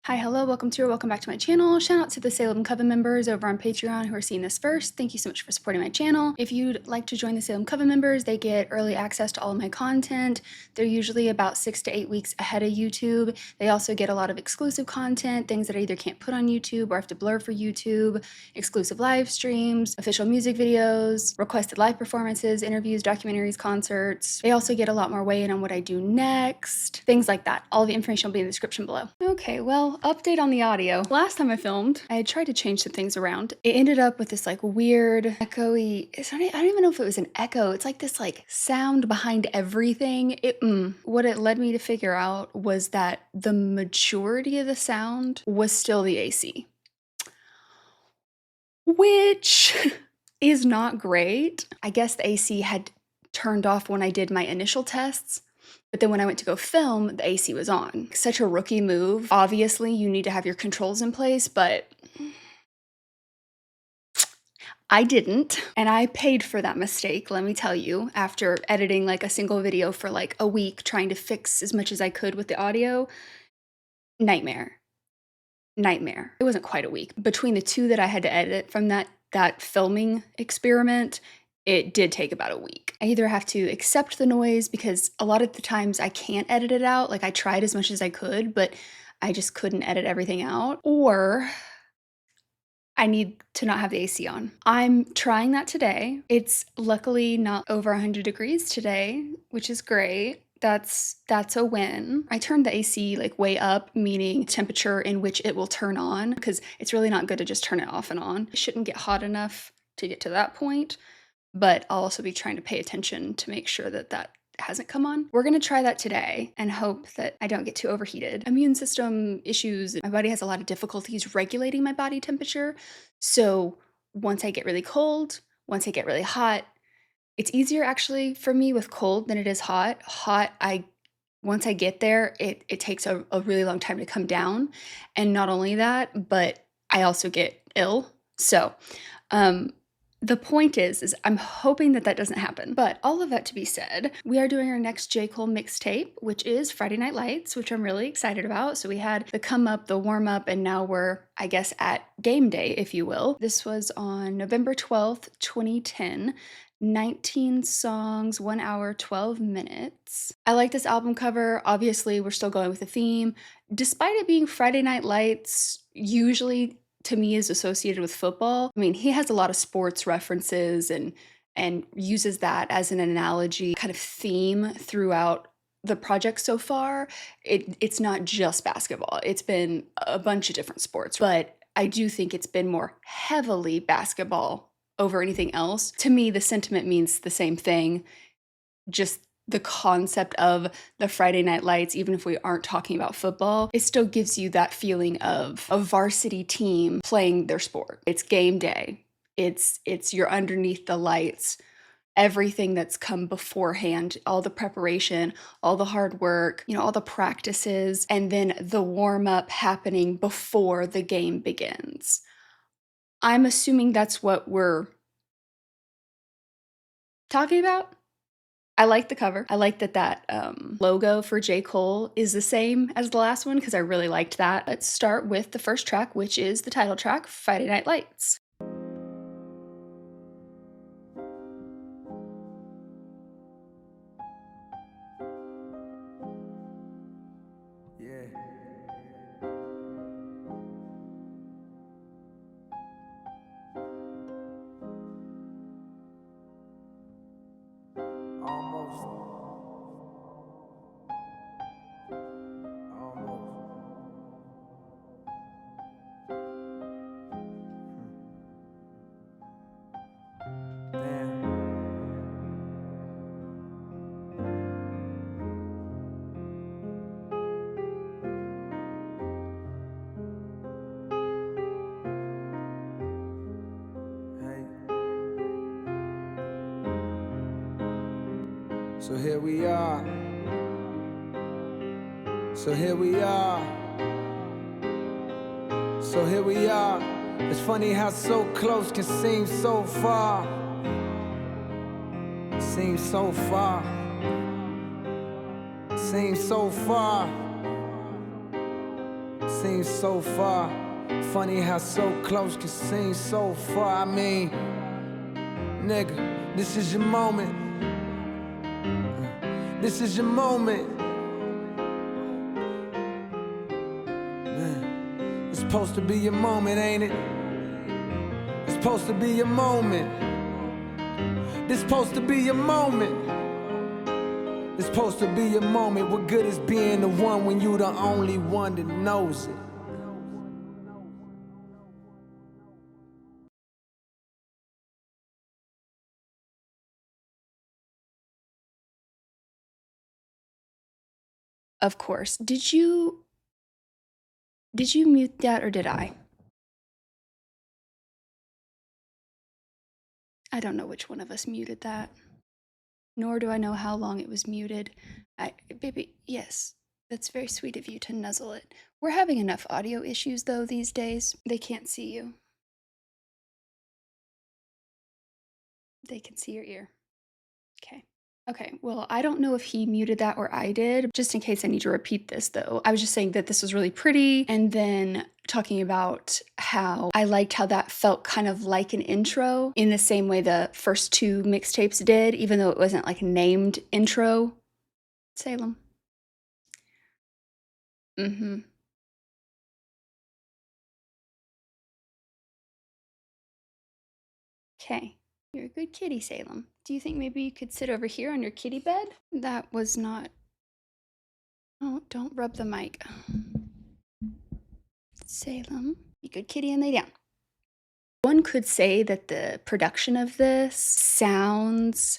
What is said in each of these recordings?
Hi, hello, welcome to or welcome back to my channel. Shout out to the Salem Coven members over on Patreon who are seeing this first. Thank you so much for supporting my channel. If you'd like to join the Salem Coven members, they get early access to all of my content. They're usually about 6 to 8 weeks ahead of YouTube. They also get a lot of exclusive content, things that I either can't put on YouTube or have to blur for YouTube, exclusive live streams, official music videos, requested live performances, interviews, documentaries, concerts. They also get a lot more weigh in on what I do next, things like that. All the information will be in the description below. Okay, well, update on the audio. Last time I filmed, I had tried to change some things around. It ended up with this like weird echoey, I don't even know if it was an echo. It's like this like sound behind everything. What it led me to figure out was that the majority of the sound was still the AC, which is not great. I guess the AC had turned off when I did my initial tests. But then when I went to go film, the AC was on. Such a rookie move. Obviously, you need to have your controls in place, but I didn't. And I paid for that mistake, let me tell you, after editing like a single video for like a week, trying to fix as much as I could with the audio. Nightmare. Nightmare. It wasn't quite a week. Between the two that I had to edit from that filming experiment, it did take about a week. I either have to accept the noise because a lot of the times I can't edit it out. Like I tried as much as I could, but I just couldn't edit everything out. Or I need to not have the AC on. I'm trying that today. It's luckily not over 100 degrees today, which is great. That's a win. I turned the AC like way up, meaning temperature in which it will turn on, because it's really not good to just turn it off and on. It shouldn't get hot enough to get to that point. But I'll also be trying to pay attention to make sure that that hasn't come on. We're gonna try that today and hope that I don't get too overheated. Immune system issues, my body has a lot of difficulties regulating my body temperature. So once I get really cold, once I get really hot, it's easier actually for me with cold than it is hot. Once I get there, it takes a really long time to come down. And not only that, but I also get ill. So, the point is I'm hoping that that doesn't happen. But all of that to be said, we are doing our next J. Cole mixtape, which is Friday Night Lights, which I'm really excited about. So we had the come up, the warm up, and now we're, I guess, at game day, if you will. This was on November 12th, 2010. 19 songs, 1 hour, 12 minutes. I like this album cover. Obviously, we're still going with the theme. Despite it being Friday Night Lights, usually to me is associated with football. I mean, he has a lot of sports references and uses that as an analogy kind of theme throughout the project so far. It's not just basketball. It's been a bunch of different sports, but I do think it's been more heavily basketball over anything else. To me, the sentiment means the same thing, just the concept of the Friday Night Lights, even if we aren't talking about football, it still gives you that feeling of a varsity team playing their sport. It's game day. It's you're underneath the lights. Everything that's come beforehand, all the preparation, all the hard work, all the practices, and then the warm-up happening before the game begins. I'm assuming that's what we're talking about. I like the cover. I like that logo for J. Cole is the same as the last one because I really liked that. Let's start with the first track, which is the title track, Friday Night Lights. So here we are. So here we are. So here we are. It's funny how so close can seem so far. Seems so far. Seems so far. seem so far. Funny how so close can seem so far. I mean, nigga, this is your moment. This is your moment. Man, it's supposed to be your moment, ain't it? It's supposed to be your moment. This supposed to be your moment. It's supposed to be your moment. What good is being the one when you the only one that knows it? Of course. Did you mute that or did I? I don't know which one of us muted that. Nor do I know how long it was muted. Baby, yes, that's very sweet of you to nuzzle it. We're having enough audio issues though these days. They can't see you. They can see your ear. Okay. Okay, well, I don't know if he muted that or I did. Just in case I need to repeat this, though, I was just saying that this was really pretty, and then talking about how I liked how that felt kind of like an intro in the same way the first two mixtapes did, even though it wasn't like named intro. Salem. Mm-hmm. Okay. You're a good kitty, Salem. Do you think maybe you could sit over here on your kitty bed? That was not... Oh, don't rub the mic. Salem. Be good kitty and lay down. One could say that the production of this sounds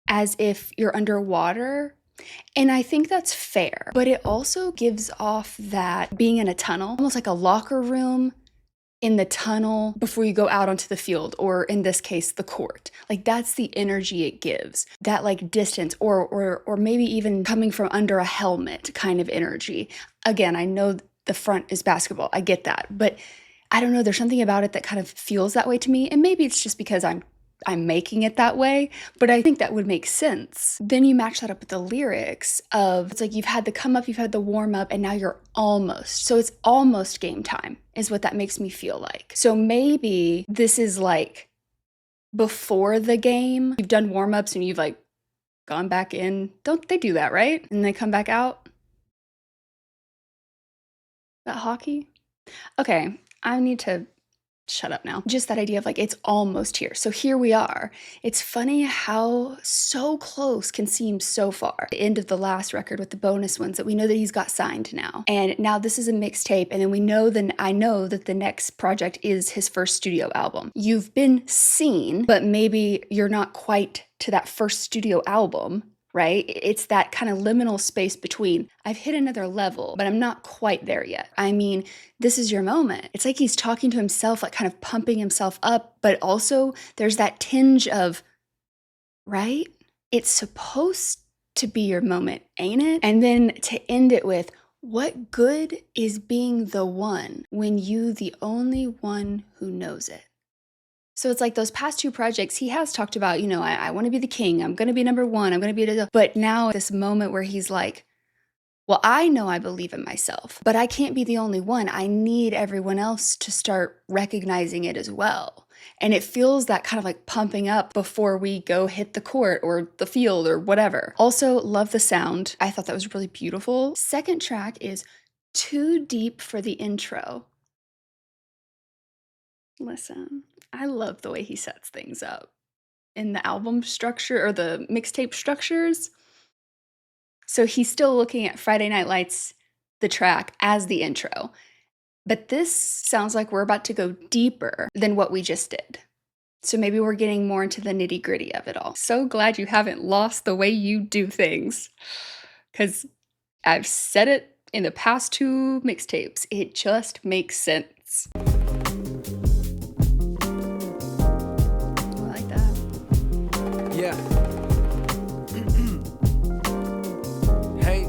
as if you're underwater, and I think that's fair, but it also gives off that being in a tunnel, almost like a locker room in the tunnel before you go out onto the field, or in this case, the court. Like that's the energy it gives, that like distance, or maybe even coming from under a helmet kind of energy. Again, I know the front is basketball, I get that, but I don't know, there's something about it that kind of feels that way to me, and maybe it's just because I'm making it that way, but I think that would make sense. Then you match that up with the lyrics of, it's like you've had the come up, you've had the warm up, and now you're almost. So it's almost game time is what that makes me feel like. So maybe this is like before the game, you've done warm ups and you've like gone back in. Don't they do that, right? And they come back out? That hockey? Okay, I need to shut up now. Just that idea of like, it's almost here. So here we are. It's funny how so close can seem so far. The end of the last record with the bonus ones that we know that he's got signed now. And now this is a mixtape. And then we know I know that the next project is his first studio album. You've been seen, but maybe you're not quite to that first studio album, right? It's that kind of liminal space between I've hit another level, but I'm not quite there yet. I mean, this is your moment. It's like he's talking to himself, like kind of pumping himself up, but also there's that tinge of, right? It's supposed to be your moment, ain't it? And then to end it with, what good is being the one when you the only one who knows it? So it's like those past two projects, he has talked about, you know, I want to be the king. I'm going to be number one. I'm going to be, but now this moment where he's like, well, I know I believe in myself, but I can't be the only one. I need everyone else to start recognizing it as well. And it feels that kind of like pumping up before we go hit the court or the field or whatever. Also, love the sound. I thought that was really beautiful. Second track is Too Deep for the Intro. Listen, I love the way he sets things up in the album structure or the mixtape structures. So he's still looking at Friday Night Lights, the track, as the intro. But this sounds like we're about to go deeper than what we just did. So maybe we're getting more into the nitty-gritty of it all. So glad you haven't lost the way you do things. Because I've said it in the past two mixtapes. It just makes sense. I like that. Yeah. Hey.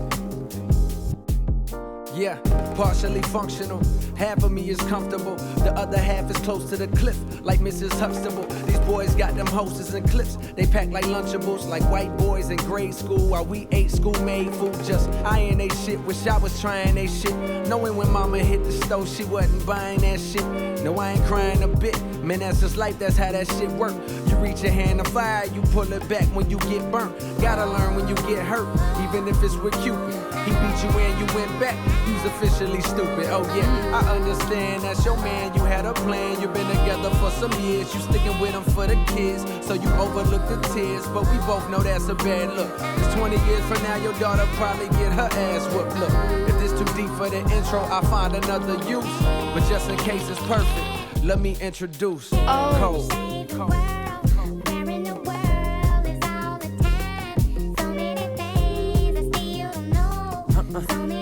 Yeah. partially functional. Half of me is comfortable, the other half is close to the cliff, like Mrs. Huxtable. These boys got them hostess and clips, they pack like Lunchables, like white boys in grade school, while we ate school-made food, just eyeing they shit. Wish I was trying they shit, knowing when mama hit the stove, she wasn't buying that shit. No, I ain't crying a bit, man, that's just life, that's how that shit work. You reach your hand to fire, you pull it back when you get burnt. Gotta learn when you get hurt, even if it's with Cupid. He beat you and you went back, you's officially stupid. Oh yeah, I understand, that's your man, you had a plan. You've been together for some years, you sticking with him for the kids, so you overlook the tears, but we both know that's a bad look. Cause 20 years from now, your daughter probably get her ass whooped. Look, if this too deep for the intro, I'll find another use, but just in case it's perfect, let me introduce Cole.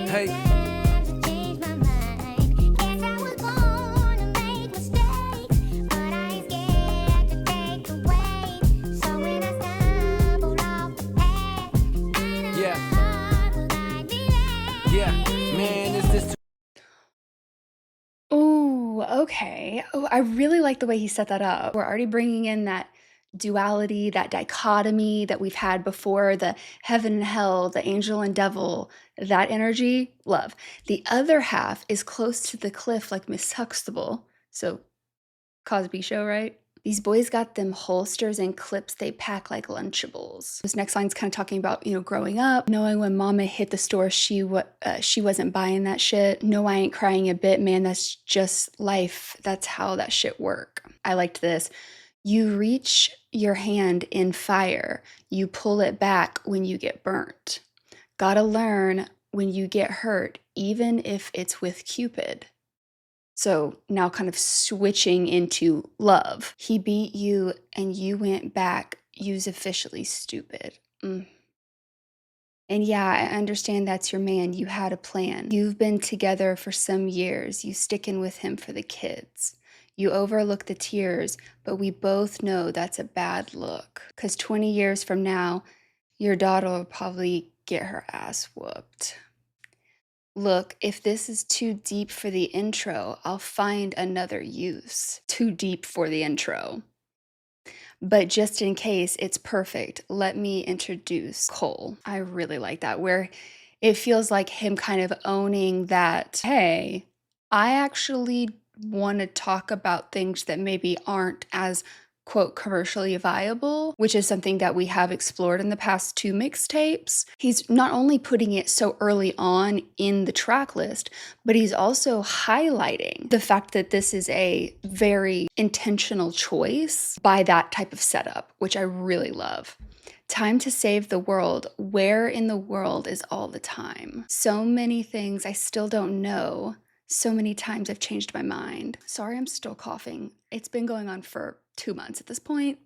Hey. Ooh, okay. Oh, I really like the way he set that up. We're already bringing in that duality, that dichotomy that we've had before, the heaven and hell, the angel and devil, that energy, love. The other half is close to the cliff like Miss Huxtable. So Cosby Show, right? These boys got them holsters and clips they pack like Lunchables. This next line's kind of talking about, growing up, knowing when mama hit the store, she wasn't buying that shit. No, I ain't crying a bit, man, that's just life. That's how that shit work. I liked this. You reach your hand in fire. You pull it back when you get burnt. Gotta learn when you get hurt, even if it's with Cupid. So now kind of switching into love. He beat you and you went back. You's officially stupid. And yeah, I understand that's your man. You had a plan. You've been together for some years. You sticking with him for the kids. You overlook the tears, but we both know that's a bad look. Because 20 years from now, your daughter will probably get her ass whooped. Look, if this is too deep for the intro, I'll find another use. Too deep for the intro. But just in case it's perfect, let me introduce Cole. I really like that, where it feels like him kind of owning that, hey, I actually want to talk about things that maybe aren't as, quote, commercially viable, which is something that we have explored in the past 2 mixtapes. He's not only putting it so early on in the track list, but he's also highlighting the fact that this is a very intentional choice by that type of setup, which I really love. Time to save the world. Where in the world is all the time? So many things I still don't know. So many times I've changed my mind. Sorry, I'm still coughing. It's been going on for 2 months at this point.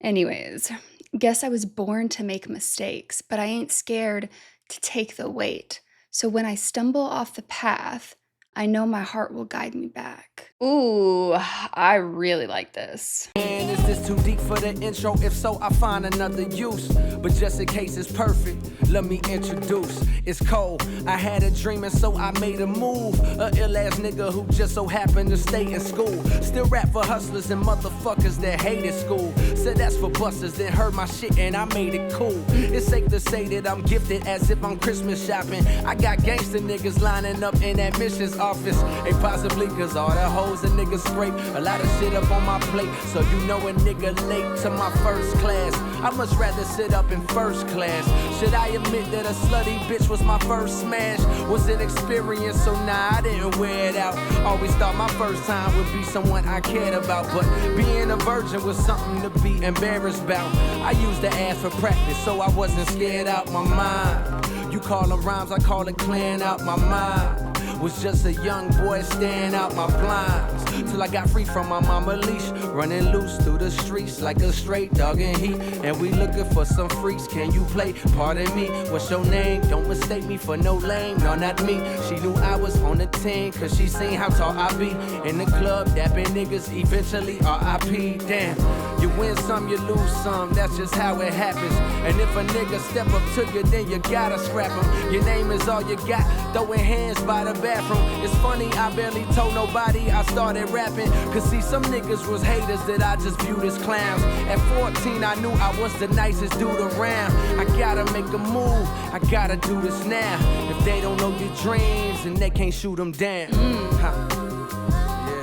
Anyways, guess I was born to make mistakes, but I ain't scared to take the weight. So when I stumble off the path, I know my heart will guide me back. Ooh, I really like this. Man, is this too deep for the intro? If so, I'll find another use. But just in case it's perfect, let me introduce. It's Cole. I had a dream and so I made a move. A ill-ass nigga who just so happened to stay in school. Still rap for hustlers and motherfuckers that hated school. Said that's for busters that heard my shit and I made it cool. It's safe to say that I'm gifted as if I'm Christmas shopping. I got gangster niggas lining up in admissions office. Hey, possibly cause all the hoes and niggas scrape a lot of shit up on my plate. So you know a nigga late to my first class. I much rather sit up in first class. Should I admit that a slutty bitch was my first smash? Was an experience, so nah, I didn't wear it out. Always thought my first time would be someone I cared about, but being a virgin was something to be embarrassed about. I used the ass for practice, so I wasn't scared out my mind. You call them rhymes, I call it clearing out my mind. Was just a young boy staring out my blinds till I got free from my mama leash, running loose through the streets like a straight dog in heat. And we looking for some freaks. Can you play? Pardon me. What's your name? Don't mistake me for no lame. No, not me. She knew I was on the team, cause she seen how tall I be. In the club, dapping niggas, eventually R.I.P. Damn, you win some, you lose some. That's just how it happens. And if a nigga step up to you, then you gotta scrap him. Your name is all you got. Throwing hands by the bathroom. It's funny, I barely told nobody I started rapping. Cause see, some niggas was haters that I just viewed as clowns. At 14, I knew I was the nicest dude around. I gotta make a move, I gotta do this now. If they don't know your dreams, then they can't shoot them down. Yeah,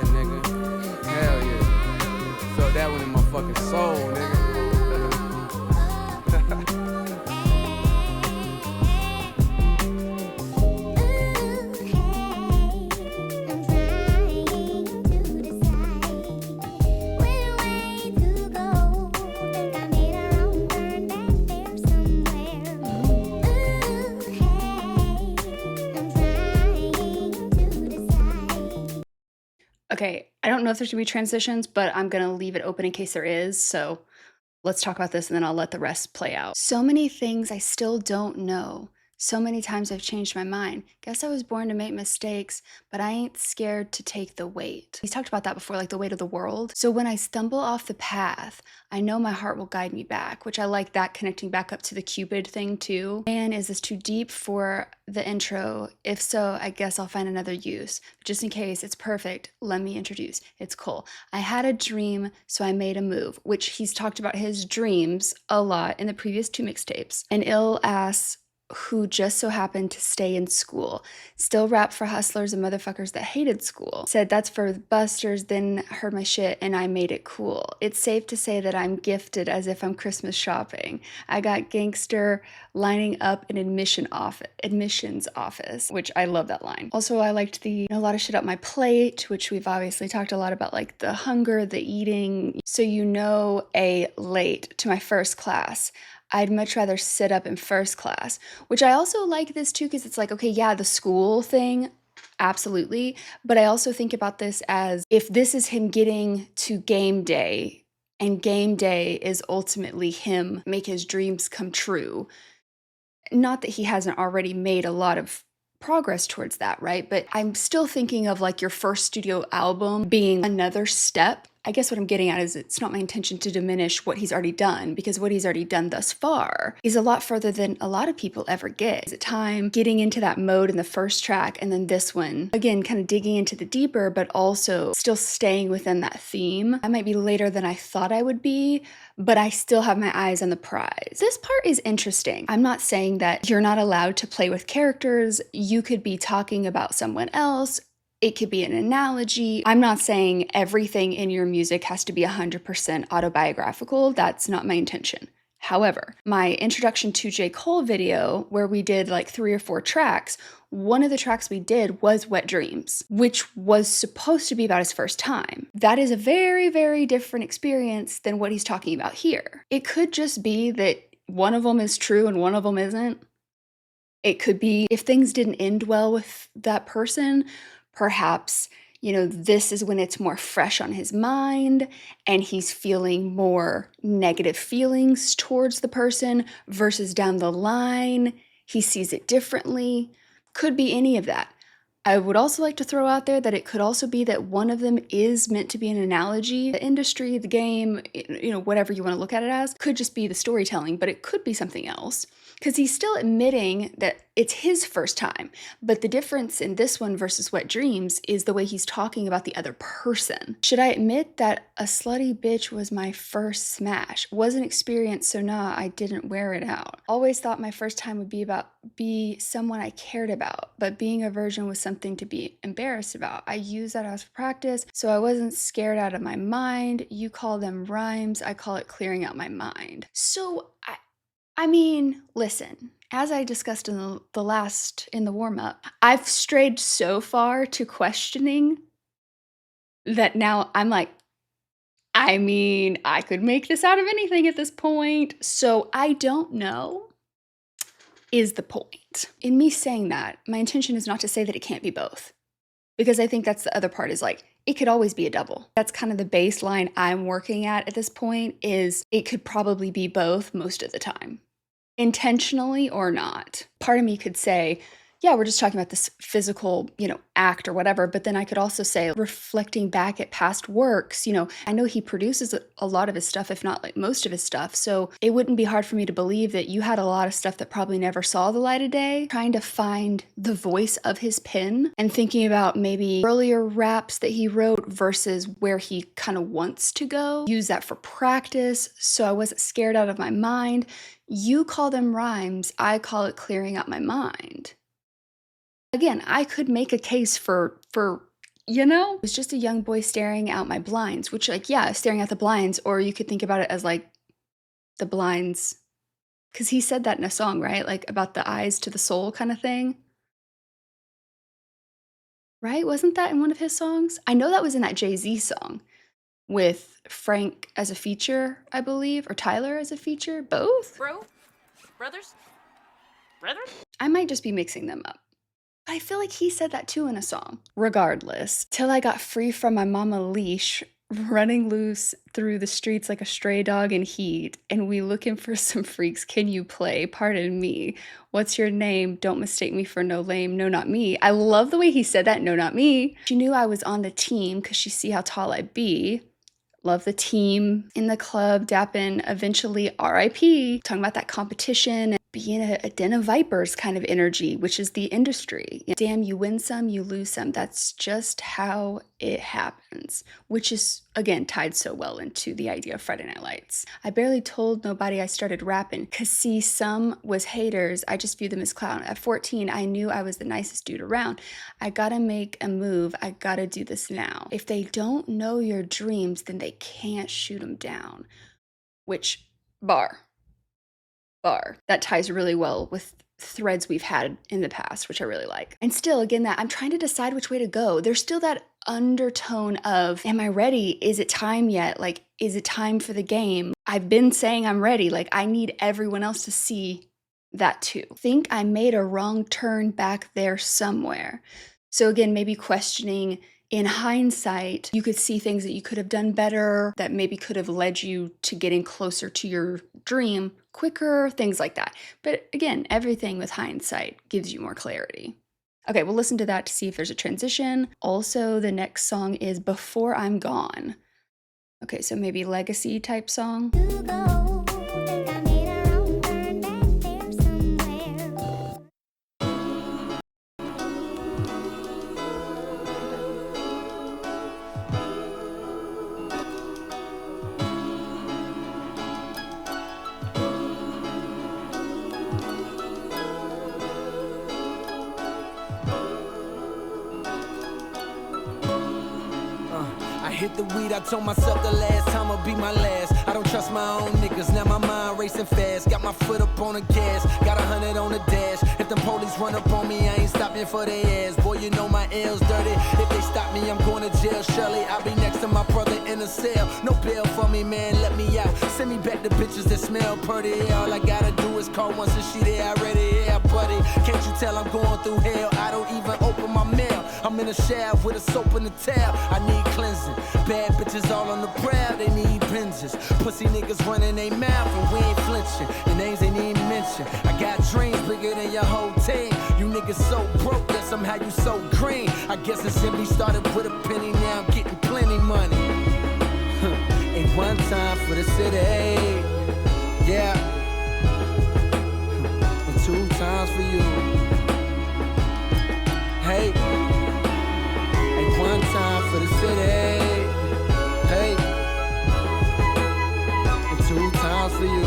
nigga. Hell yeah. Felt that one in my fucking soul, nigga. Okay, I don't know if there's gonna be transitions, but I'm gonna leave it open in case there is, so let's talk about this and then I'll let the rest play out. So many things I still don't know. So many times I've changed my mind. Guess I was born to make mistakes, but I ain't scared to take the weight. He's talked about that before, like the weight of the world. So when I stumble off the path, I know my heart will guide me back, which I like that connecting back up to the Cupid thing too. Man, is this too deep for the intro? If so, I guess I'll find another use. But just in case it's perfect, let me introduce. It's Cole. I had a dream, so I made a move, which he's talked about his dreams a lot in the previous 2 mixtapes. An ill ass who just so happened to stay in school. Still rap for hustlers and motherfuckers that hated school. Said that's for busters, then heard my shit and I made it cool. It's safe to say that I'm gifted as if I'm Christmas shopping. I got gangster lining up an admissions office, which I love that line. Also, I liked the a lot of shit up my plate, which we've obviously talked a lot about, like the hunger, the eating. So late to my first class. I'd much rather sit up in first class, which I also like this too, because it's like, okay, yeah, the school thing, absolutely. But I also think about this as if this is him getting to game day, and game day is ultimately him make his dreams come true. Not that he hasn't already made a lot of progress towards that, right? But I'm still thinking of like your first studio album being another step. I guess what I'm getting at is it's not my intention to diminish what he's already done, because what he's already done thus far is a lot further than a lot of people ever get. Is it time getting into that mode in the first track, and then this one, again, kind of digging into the deeper, but also still staying within that theme. I might be later than I thought I would be, but I still have my eyes on the prize. This part is interesting. I'm not saying that you're not allowed to play with characters. You could be talking about someone else. It could be an analogy. I'm not saying everything in your music has to be 100% autobiographical. That's not my intention. However, my introduction to J. Cole video, where we did like 3 or 4 tracks, one of the tracks we did was Wet Dreams, which was supposed to be about his first time. That is a very, very different experience than what he's talking about here. It could just be that one of them is true and one of them isn't. It could be if things didn't end well with that person, perhaps, this is when it's more fresh on his mind and he's feeling more negative feelings towards the person versus down the line, he sees it differently. Could be any of that. I would also like to throw out there that it could also be that one of them is meant to be an analogy. The industry, the game, whatever you want to look at it as, could just be the storytelling, but it could be something else. Because he's still admitting that it's his first time. But the difference in this one versus Wet Dreams is the way he's talking about the other person. Should I admit that a slutty bitch was my first smash? Was an experience, so nah, I didn't wear it out. Always thought my first time would be someone I cared about, but being a virgin was something to be embarrassed about. I use that as practice, so I wasn't scared out of my mind. You call them rhymes, I call it clearing out my mind. So I mean, listen, as I discussed in the warm-up, I've strayed so far to questioning that now I'm like, I mean, I could make this out of anything at this point. So I don't know is the point. In me saying that, my intention is not to say that it can't be both. Because I think that's the other part is like, it could always be a double. That's kind of the baseline I'm working at this point is it could probably be both most of the time, intentionally or not. Part of me could say, yeah, we're just talking about this physical, act or whatever. But then I could also say, reflecting back at past works, I know he produces a lot of his stuff, if not like most of his stuff. So it wouldn't be hard for me to believe that you had a lot of stuff that probably never saw the light of day. Trying to find the voice of his pen and thinking about maybe earlier raps that he wrote versus where he kind of wants to go. Use that for practice so I wasn't scared out of my mind. You call them rhymes, I call it clearing out my mind. Again, I could make a case for it was just a young boy staring out my blinds, which like, yeah, staring at the blinds, or you could think about it as like the blinds, because he said that in a song, right? Like about the eyes to the soul kind of thing. Right? Wasn't that in one of his songs? I know that was in that Jay-Z song with Frank as a feature, I believe, or Tyler as a feature, both? Brothers? I might just be mixing them up. I feel like he said that too in a song. Regardless, till I got free from my mama leash, running loose through the streets like a stray dog in heat, and we looking for some freaks, can you play? Pardon me. What's your name? Don't mistake me for no lame. No, not me. I love the way he said that. No, not me. She knew I was on the team because she see how tall I be. Love the team in the club, dapping, eventually RIP. Talking about that competition and being a den of vipers kind of energy, which is the industry. Damn, you win some, you lose some. That's just how it happens, which is, again, tied so well into the idea of Friday Night Lights. I barely told nobody I started rapping, because see, some was haters. I just viewed them as clown. At 14, I knew I was the nicest dude around. I gotta make a move. I gotta do this now. If they don't know your dreams, then they can't shoot them down. Which, bar. That ties really well with threads we've had in the past, which I really like. And still, again, that I'm trying to decide which way to go. There's still that undertone of, am I ready? Is it time yet? Like, is it time for the game? I've been saying I'm ready. Like, I need everyone else to see that too. Think I made a wrong turn back there somewhere. So again, maybe questioning, in hindsight, you could see things that you could have done better, that maybe could have led you to getting closer to your dream quicker, things like that. But again, everything with hindsight gives you more clarity. Okay, we'll listen to that to see if there's a transition. Also, the next song is Before I'm Gone. Okay, so maybe legacy type song. Hit the weed, I told myself the last time will be my last. I don't trust my own niggas, now my mind racing fast. Got my foot up on the gas, got 100 on the dash. If them police run up on me, I ain't stopping for their ass. Boy, you know my L's dirty. If they stop me, I'm going to jail. Shirley, I'll be next to my brother in a cell. No bail for me, man, let me out. Send me back the bitches that smell pretty. All I gotta do is call once and she there already. Yeah, buddy, can't you tell I'm going through hell? I don't even open my mail. I'm in a shower with a soap and a towel. I need cleansing. Bad bitches all on the prowl, they need binges. Pussy niggas running they mouth and we ain't flinching. Your names ain't even mentioned. I got dreams bigger than your whole team. You niggas so broke that somehow you so green. I guess it simply started with a penny, now I'm getting plenty money. Ain't one time for the city, yeah. And 2 times for you. Hey. Ain't one time for the city. Hey, and 2 times for you.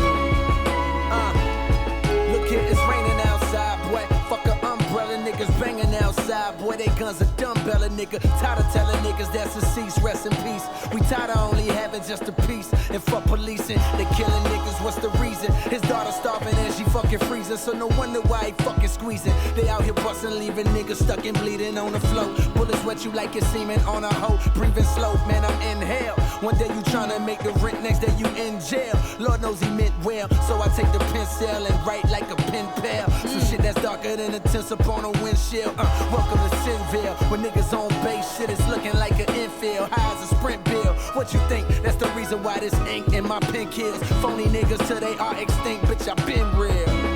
Look here, it's raining outside, boy. Fuck a umbrella, niggas banging outside, boy. They guns a dumbbell, nigga. Tired of telling niggas that's a cease, rest in peace. We tired of only having just a piece. And fuck policing, they killing niggas. What's the reason? His daughter starving and she fucking freezing, so no wonder why he fucking squeezing. They out here busting, leaving niggas stuck and bleeding on the floor. Bullets wet you like you're semen on a hoe. Breathing slow, man, I'm in hell. One day you tryna make the rent, next day you in jail. Lord knows he meant well, so I take the pencil and write like a pen pal. Some shit that's darker than a tints up on a windshield. Welcome to Shinville. When niggas on base, shit is looking like an infield. High as a sprint bill. What you think? That's the reason why this ink in my pen kills. Phony niggas till they are extinct, bitch, I been real.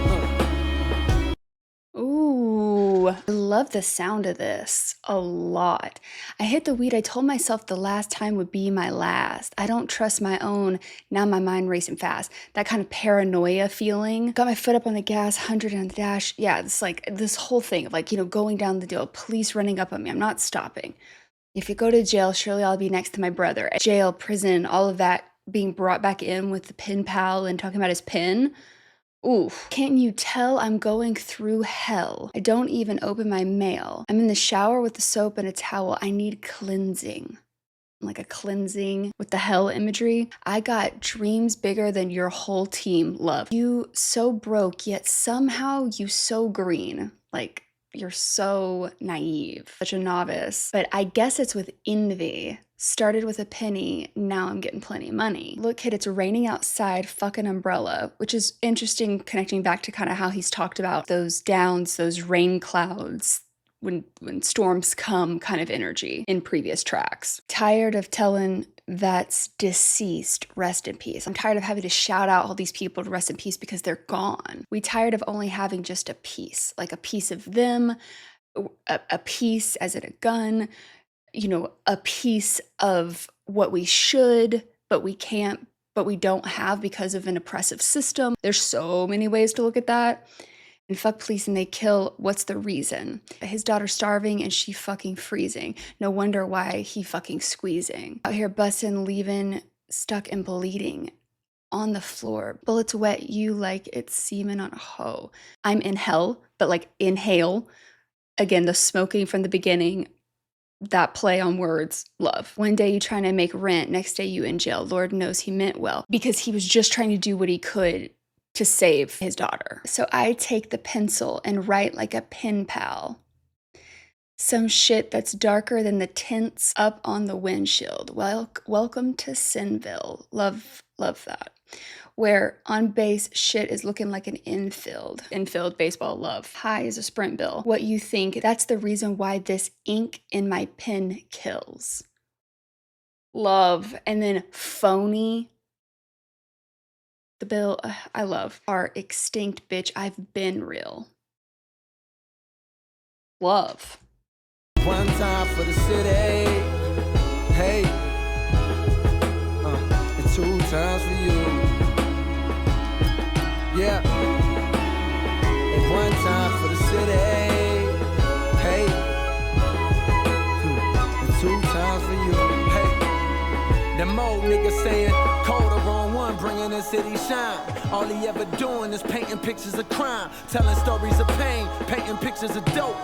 Ooh, I love the sound of this a lot. I hit the weed. I told myself the last time would be my last. I don't trust my own. Now my mind racing fast. That kind of paranoia feeling. Got my foot up on the gas, 100 on the dash. Yeah, it's like this whole thing of like, you know, going down the deal, police running up on me. I'm not stopping. If you go to jail, surely I'll be next to my brother. Jail, prison, all of that being brought back in with the pen pal and talking about his pen. Oof. Can't you tell I'm going through hell? I don't even open my mail. I'm in the shower with the soap and a towel. I need cleansing. Like a cleansing with the hell imagery. I got dreams bigger than your whole team, love. You so broke, yet somehow you so green. Like, you're so naive, such a novice. But I guess it's with envy. Started with a penny, now I'm getting plenty of money. Look, kid, it's raining outside, fuck an umbrella, which is interesting, connecting back to kind of how he's talked about those downs, those rain clouds, when storms come kind of energy in previous tracks. Tired of telling that's deceased, rest in peace. I'm tired of having to shout out all these people to rest in peace because they're gone. We tired of only having just a piece, like a piece of them, a piece as in a gun, you know, a piece of what we should, but we can't, but we don't have because of an oppressive system. There's so many ways to look at that. And fuck police and they kill, what's the reason? His daughter's starving and she fucking freezing. No wonder why he fucking squeezing. Out here busting, leaving, stuck and bleeding on the floor. Bullets wet you like it's semen on a hoe. I'm in hell, but like inhale. Again, the smoking from the beginning, that play on words, love. One day you trying to make rent, next day you in jail. Lord knows he meant well because he was just trying to do what he could to save his daughter. So I take the pencil and write like a pen pal. Some shit that's darker than the tints up on the windshield. Welcome to Sinville. Love that. Where on base shit is looking like an infield baseball love. High is a sprint bill. What you think, that's the reason why this ink in my pen kills. Love. And then phony. The bill, I love. Are extinct, bitch. I've been real. Love. One time for the city, hey, and two times for you. Yeah, and one time for the city, hey, and two times for you, hey. Them old niggas saying, cold the wrong one, bringing the city shine. All he ever doing is painting pictures of crime, telling stories of pain, painting pictures of dope.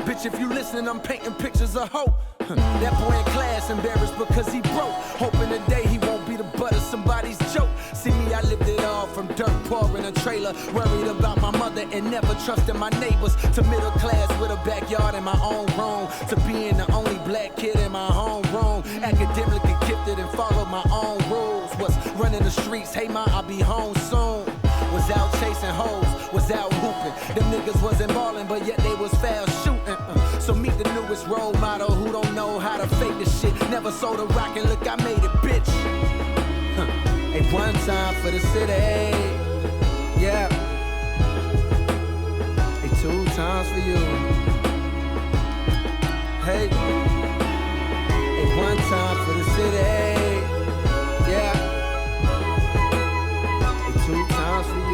Bitch, if you listening, I'm painting pictures of hope. That boy in class embarrassed because he broke, hoping today he won't be the butt of somebody's joke. See me, I lived it all from dirt poor in a trailer, worried about my mother and never trusting my neighbors, to middle class with a backyard in my own room, to being the only black kid in my home room, academically gifted and followed my own rules, was running the streets, hey ma, I'll be home soon. Was out chasing hoes, was out hooping. Them niggas wasn't ballin', but yet they was foul shooting. So meet the newest role model who don't know how to fake this shit. Never sold a rock and look, I made it, bitch. Hey, one time for the city, yeah. Hey, two times for you. Hey, hey, one time for the city, yeah. Two times for you.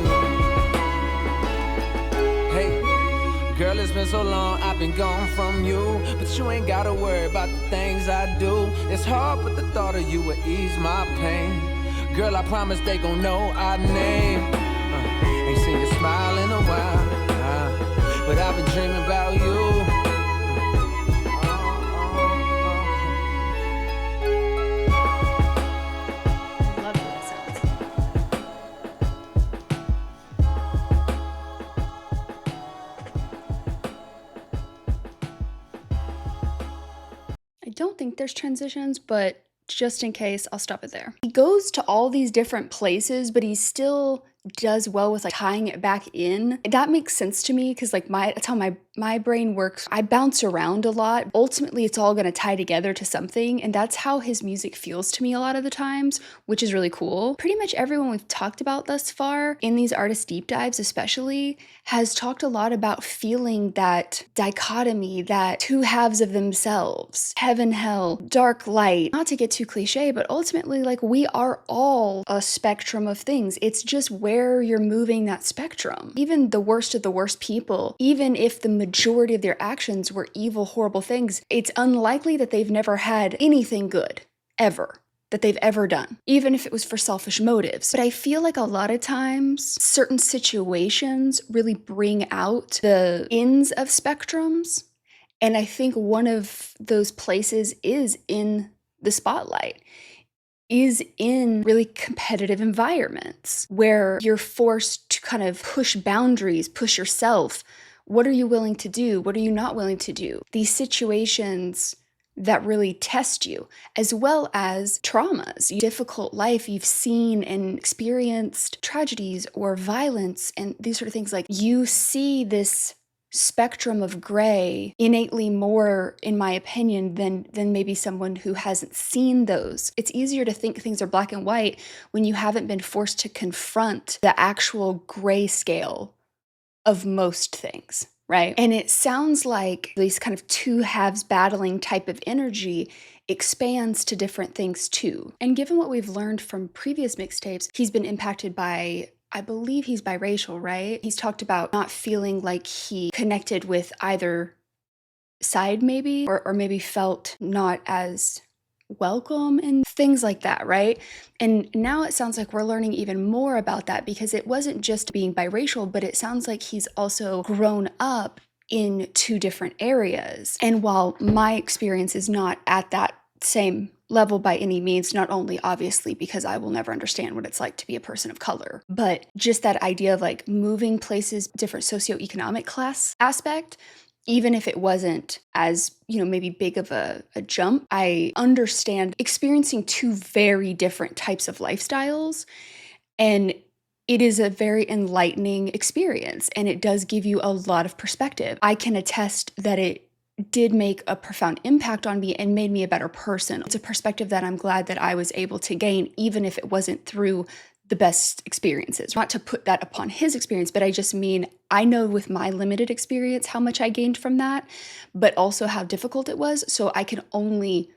Hey, girl, it's been so long, I've been gone from you, but you ain't gotta worry about the things I do. It's hard, but the thought of you will ease my pain. Girl, I promise they gon' know our name. Ain't seen you smile in a while, but I've been dreaming about you. I don't think there's transitions, but just in case, I'll stop it there. He goes to all these different places, but he still does well with like tying it back in. That makes sense to me because like that's how my brain works. I bounce around a lot. Ultimately, it's all going to tie together to something, and that's how his music feels to me a lot of the times, which is really cool. Pretty much everyone we've talked about thus far, in these artist deep dives especially, has talked a lot about feeling that dichotomy, that two halves of themselves, heaven, hell, dark, light. Not to get too cliche, but ultimately, like, we are all a spectrum of things. It's just where you're moving that spectrum. Even the worst of the worst people, even if the majority of their actions were evil, horrible things, it's unlikely that they've never had anything good, ever, that they've ever done, even if it was for selfish motives. But I feel like a lot of times, certain situations really bring out the ends of spectrums. And I think one of those places is in the spotlight, is in really competitive environments where you're forced to kind of push boundaries, push yourself. What are you willing to do? What are you not willing to do? These situations that really test you, as well as traumas, difficult life you've seen and experienced, tragedies or violence and these sort of things. Like, you see this spectrum of gray innately more, in my opinion, than maybe someone who hasn't seen those. It's easier to think things are black and white when you haven't been forced to confront the actual gray scale of most things, right? And it sounds like these kind of two halves battling type of energy expands to different things too. And given what we've learned from previous mixtapes, he's been impacted by, I believe he's biracial, right? He's talked about not feeling like he connected with either side maybe, or maybe felt not as welcome and things like that, right? And now it sounds like we're learning even more about that, because it wasn't just being biracial, but it sounds like he's also grown up in two different areas. And while my experience is not at that same level by any means, not only obviously because I will never understand what it's like to be a person of color, but just that idea of like moving places, different socioeconomic class aspect, even if it wasn't as, maybe big of a jump, I understand experiencing two very different types of lifestyles. And it is a very enlightening experience, and it does give you a lot of perspective. I can attest that it did make a profound impact on me and made me a better person. It's a perspective that I'm glad that I was able to gain, even if it wasn't through the best experiences. Not to put that upon his experience, but I just mean, I know with my limited experience how much I gained from that, but also how difficult it was. So I can only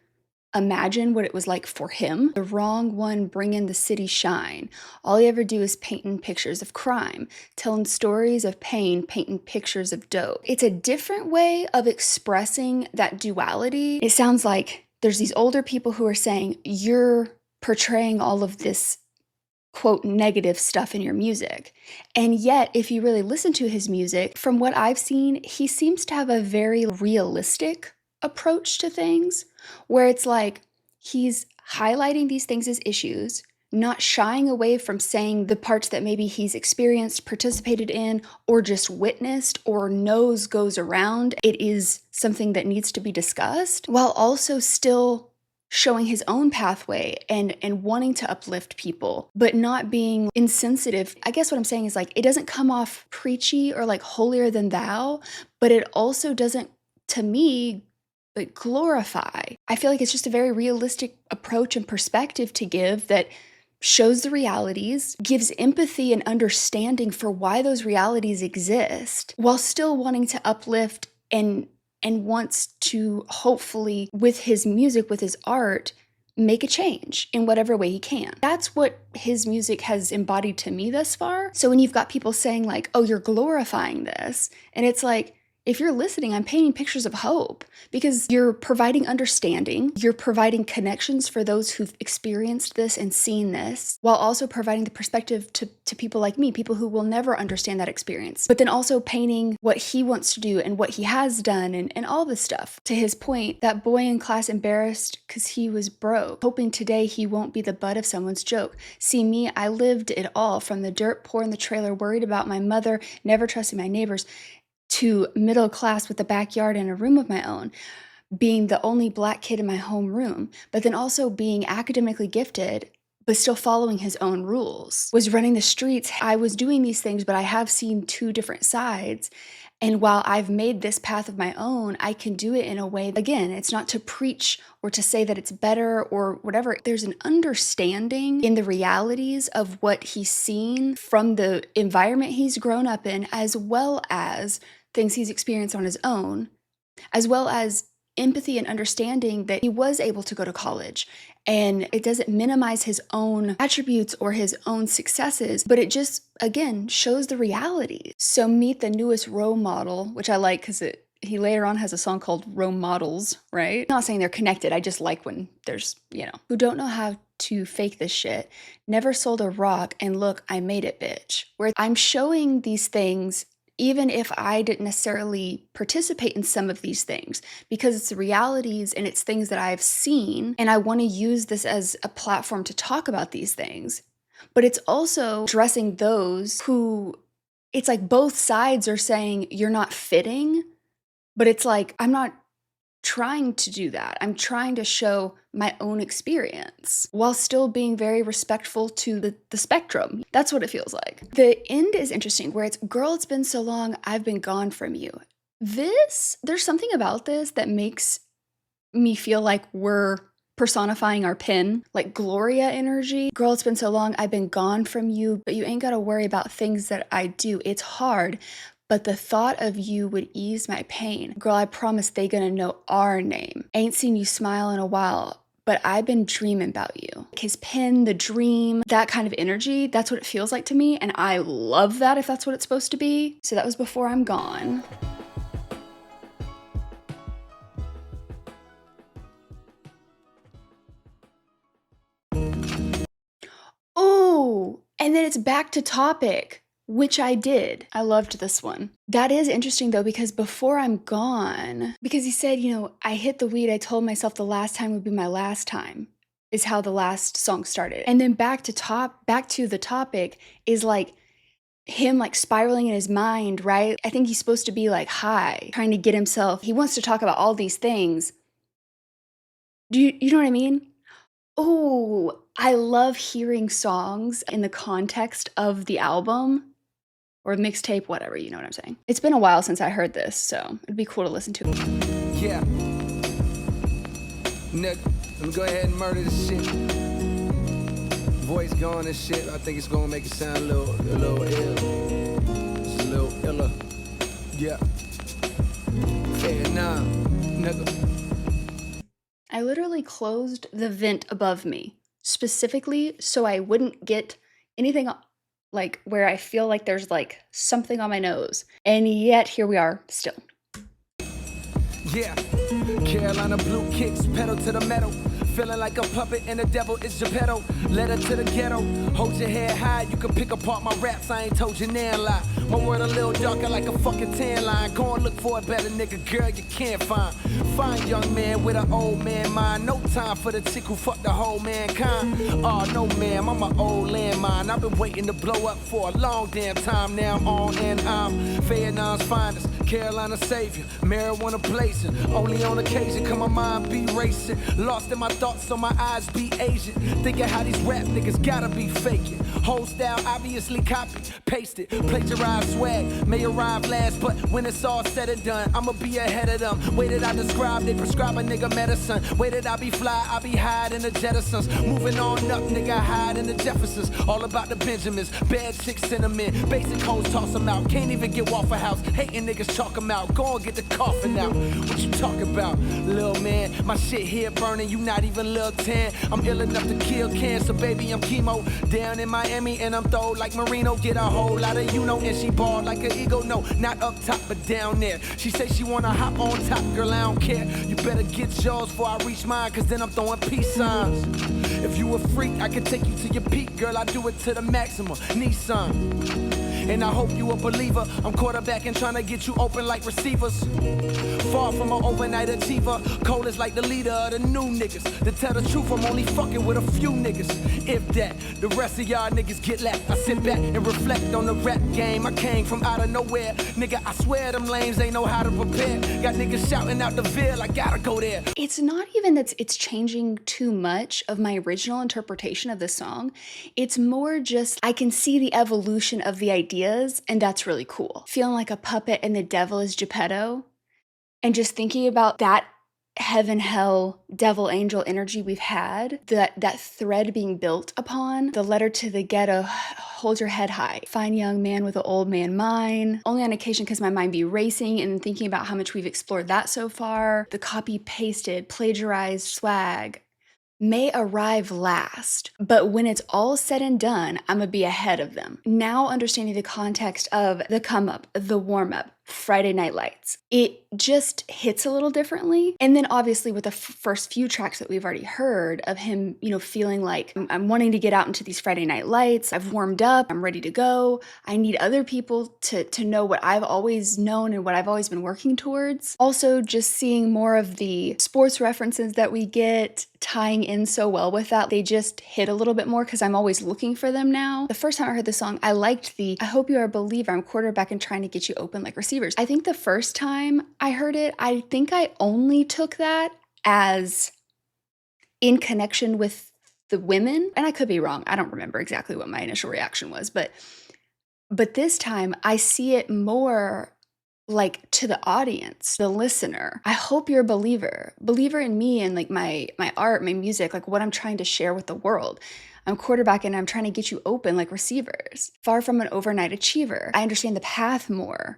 imagine what it was like for him. The wrong one bringing the city shine. All you ever do is painting pictures of crime, telling stories of pain, painting pictures of dope. It's a different way of expressing that duality. It sounds like there's these older people who are saying, you're portraying all of this quote negative stuff in your music. And yet, if you really listen to his music, from what I've seen, he seems to have a very realistic approach to things, where it's like he's highlighting these things as issues, not shying away from saying the parts that maybe he's experienced, participated in, or just witnessed, or knows goes around. It is something that needs to be discussed, while also still showing his own pathway and wanting to uplift people, but not being insensitive. I guess what I'm saying is, like, it doesn't come off preachy or like holier than thou, but it also doesn't, to me, like, glorify. I feel like it's just a very realistic approach and perspective to give that shows the realities, gives empathy and understanding for why those realities exist, while still wanting to uplift and wants to, hopefully, with his music, with his art, make a change in whatever way he can. That's what his music has embodied to me thus far. So when you've got people saying like, oh, you're glorifying this, and it's like, if you're listening, I'm painting pictures of hope, because you're providing understanding, you're providing connections for those who've experienced this and seen this, while also providing the perspective to people like me, people who will never understand that experience, but then also painting what he wants to do and what he has done and all this stuff. To his point, that boy in class embarrassed because he was broke, hoping today he won't be the butt of someone's joke. See me, I lived it all, from the dirt poor in the trailer, worried about my mother, never trusting my neighbors, to middle class with a backyard and a room of my own, being the only Black kid in my homeroom, but then also being academically gifted, but still following his own rules, was running the streets. I was doing these things, but I have seen two different sides. And while I've made this path of my own, I can do it in a way, again, it's not to preach or to say that it's better or whatever. There's an understanding in the realities of what he's seen from the environment he's grown up in, as well as things he's experienced on his own, as well as empathy and understanding that he was able to go to college. And it doesn't minimize his own attributes or his own successes, but it just, again, shows the reality. So meet the newest role model, which I like because he later on has a song called Role Models, right? I'm not saying they're connected. I just like when there's, who don't know how to fake this shit, never sold a rock, and look, I made it, bitch. Where I'm showing these things even if I didn't necessarily participate in some of these things, because it's the realities and it's things that I've seen, and I want to use this as a platform to talk about these things. But it's also addressing those who, it's like both sides are saying you're not fitting, but it's like, I'm not trying to do that. I'm trying to show my own experience while still being very respectful to the spectrum. That's what it feels like. The end is interesting, where it's, girl, it's been so long, I've been gone from you. There's something about this that makes me feel like we're personifying our pin, like Gloria energy. Girl, it's been so long, I've been gone from you, but you ain't gotta worry about things that I do. It's hard, but the thought of you would ease my pain. Girl, I promise they gonna know our name. Ain't seen you smile in a while, but I've been dreaming about you. His pen, the dream, that kind of energy, that's what it feels like to me, and I love that if that's what it's supposed to be. So that was Before I'm Gone. Oh, and then it's Back to Topic, which I did. I loved this one. That is interesting though, because Before I'm Gone, because he said, I hit the weed, I told myself the last time would be my last time, is how the last song started. And then Back to the Topic is like him like spiraling in his mind, right? I think he's supposed to be like high, trying to get himself, he wants to talk about all these things. Do you know what I mean? Oh, I love hearing songs in the context of the album or mixtape, whatever, you know what I'm saying. It's been a while since I heard this, so it'd be cool to listen to. Yeah. Nick, let me go ahead and murder this shit. Voice gone and shit. I think it's gonna make it sound a little ill. Just a little iller. Yeah. Fair enough, nigga. I literally closed the vent above me, specifically so I wouldn't get anything like where I feel like there's like something on my nose. And yet here we are still. Yeah, Carolina blue kicks, pedal to the metal. Feeling like a puppet and the devil is Geppetto. Letter to the ghetto, hold your head high. You can pick apart my raps, I ain't told you now lie. My word a little darker like a fucking tan line. Go and look for a better nigga, girl, you can't find. Fine young man with an old man mind. No time for the chick who fucked the whole mankind. Oh no ma'am, I'm an old landmine. I've been waiting to blow up for a long damn time. Now I'm on and I'm Vietnam's finest, Carolina savior, marijuana blazing. Only on occasion can my mind be racing. Lost in my thoughts so my eyes be Asian. Thinking how these rap niggas gotta be faking. Whole style obviously copied, pasted, plagiarized swag. May arrive last, but when it's all said and done, I'ma be ahead of them. Way that I describe, they prescribe a nigga medicine. Way that I be fly, I be hide in the Jettisons. Moving on up, nigga, hide in the Jeffersons. All about the Benjamins, bad chicks cinnamon. Basic hoes toss them out, can't even get Waffle House. Hating niggas chalk them out, go and get the coffin out. What you talk about, little man? My shit here burning, you not even Lil 10. I'm ill enough to kill cancer, baby, I'm chemo. Down in Miami and I'm throwed like Marino. Get a whole lot of and she balled like an ego. No, not up top, but down there. She say she wanna hop on top, girl, I don't care. You better get yours before I reach mine, cause then I'm throwing peace signs. If you a freak, I can take you to your peak, girl, I do it to the maximum. Nissan. And I hope you a believer. I'm quarterbacking, trying to get you open like receivers. Far from an overnight achiever. Cold is like the leader of the new niggas. To tell the truth, I'm only fucking with a few niggas. If that, the rest of y'all niggas get left. I sit back and reflect on the rap game. I came from out of nowhere. Nigga, I swear them lames ain't know how to prepare. Got niggas shouting out the Ville, I gotta go there. It's not even that it's changing too much of my original interpretation of the song. It's more just, I can see the evolution of the ideas, and that's really cool. Feeling like a puppet and the devil is Geppetto, and just thinking about that heaven, hell, devil, angel energy we've had, that thread being built upon, the letter to the ghetto, hold your head high, fine young man with an old man mind, only on occasion because my mind be racing and thinking about how much we've explored that so far, the copy-pasted, plagiarized swag, may arrive last, but when it's all said and done, I'm gonna be ahead of them. Now understanding the context of the come up, the warm up, Friday Night Lights, it just hits a little differently. And then obviously with the first few tracks that we've already heard of him, you know, feeling like I'm wanting to get out into these Friday Night Lights, I've warmed up, I'm ready to go. I need other people to know what I've always known and what I've always been working towards. Also just seeing more of the sports references that we get tying in so well with that, they just hit a little bit more because I'm always looking for them now. The first time I heard the song, I liked the I hope you are a believer, I'm quarterback and trying to get you open like receivers. I think the first time I heard it, I think I only took that as in connection with the women, and I could be wrong. I don't remember exactly what my initial reaction was, but this time I see it more like to the audience, the listener. I hope you're a believer in me and like my art, my music, like what I'm trying to share with the world. I'm quarterback and I'm trying to get you open like receivers. Far from an overnight achiever. I understand the path more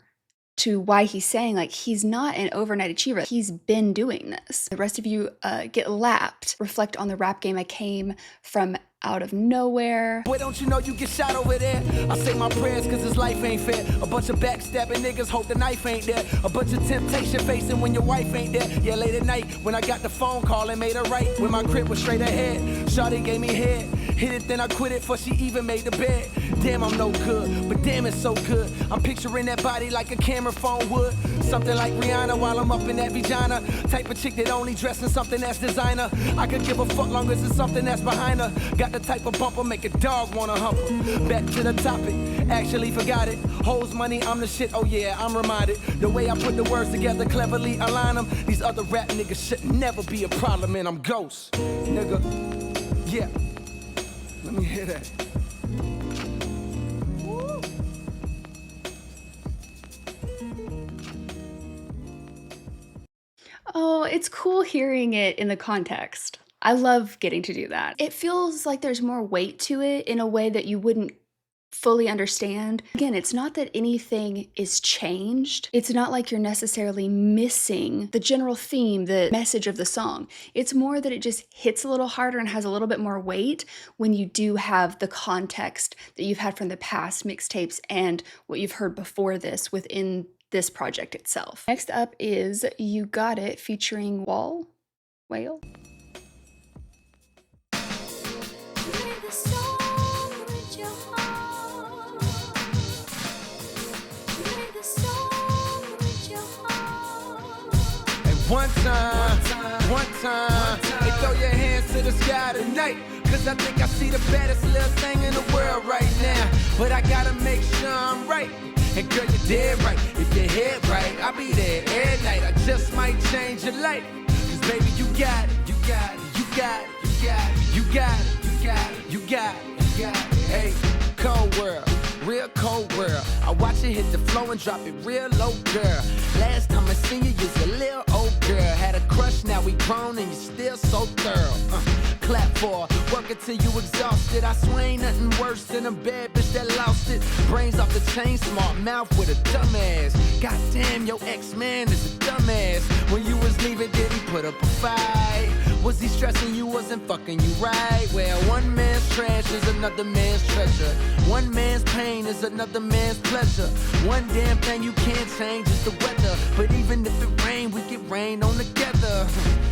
to why he's saying like he's not an overnight achiever. He's been doing this. The rest of you get lapped. Reflect on the rap game I came from out of nowhere. Boy, don't you know you get shot over there? I say my prayers cause this life ain't fair. A bunch of backstabbing niggas hope the knife ain't there. A bunch of temptation facing when your wife ain't there. Yeah, late at night when I got the phone call and made her right. When my crib was straight ahead, Shawty gave me head. Hit it, then I quit it before she even made the bed. Damn, I'm no good, but damn, it's so good. I'm picturing that body like a camera phone would. Something like Rihanna while I'm up in that vagina. Type of chick that only dress in something that's designer. I could give a fuck long as it's something that's behind her. Got the type of bumper make a dog wanna hump her. Back to the topic, actually forgot it. Hoes money, I'm the shit, oh yeah, I'm reminded. The way I put the words together, cleverly align them. These other rap niggas should never be a problem, and I'm ghost. Nigga, yeah. Let me hear that. Oh, it's cool hearing it in the context. I love getting to do that. It feels like there's more weight to it in a way that you wouldn't fully understand. Again, it's not that anything is changed. It's not like you're necessarily missing the general theme, the message of the song. It's more that it just hits a little harder and has a little bit more weight when you do have the context that you've had from the past mixtapes and what you've heard before this within this project itself. Next up is You Got It featuring Whale. One time, hey, throw your hands to the sky tonight. Cause I think I see the baddest little thing in the world right now. But I gotta make sure I'm right. And girl, you're dead right. If your head right, I'll be there every night. I just might change your life. Cause baby, you got it, you got it, you got it, you got it, you got it, you got it, you got it, you got it. Hey, cold world, real cold world. I watch it hit the flow and drop it real low, girl. Last time I seen you was a little old girl. Had a crush, now we grown and you still so thorough. Clap for her, work it till you exhausted. I swear ain't nothing worse than a bad bitch that lost it. Brains off the chain, smart mouth with a dumbass. Goddamn, your ex-man is a dumbass. When you was leaving, did he put up a fight? Was he stressing you wasn't fucking you right? Well, one man's trash is another man's treasure. One man's pain is another man's pleasure. One damn thing you can't change is the weather. But even if it rain, we get rain on together.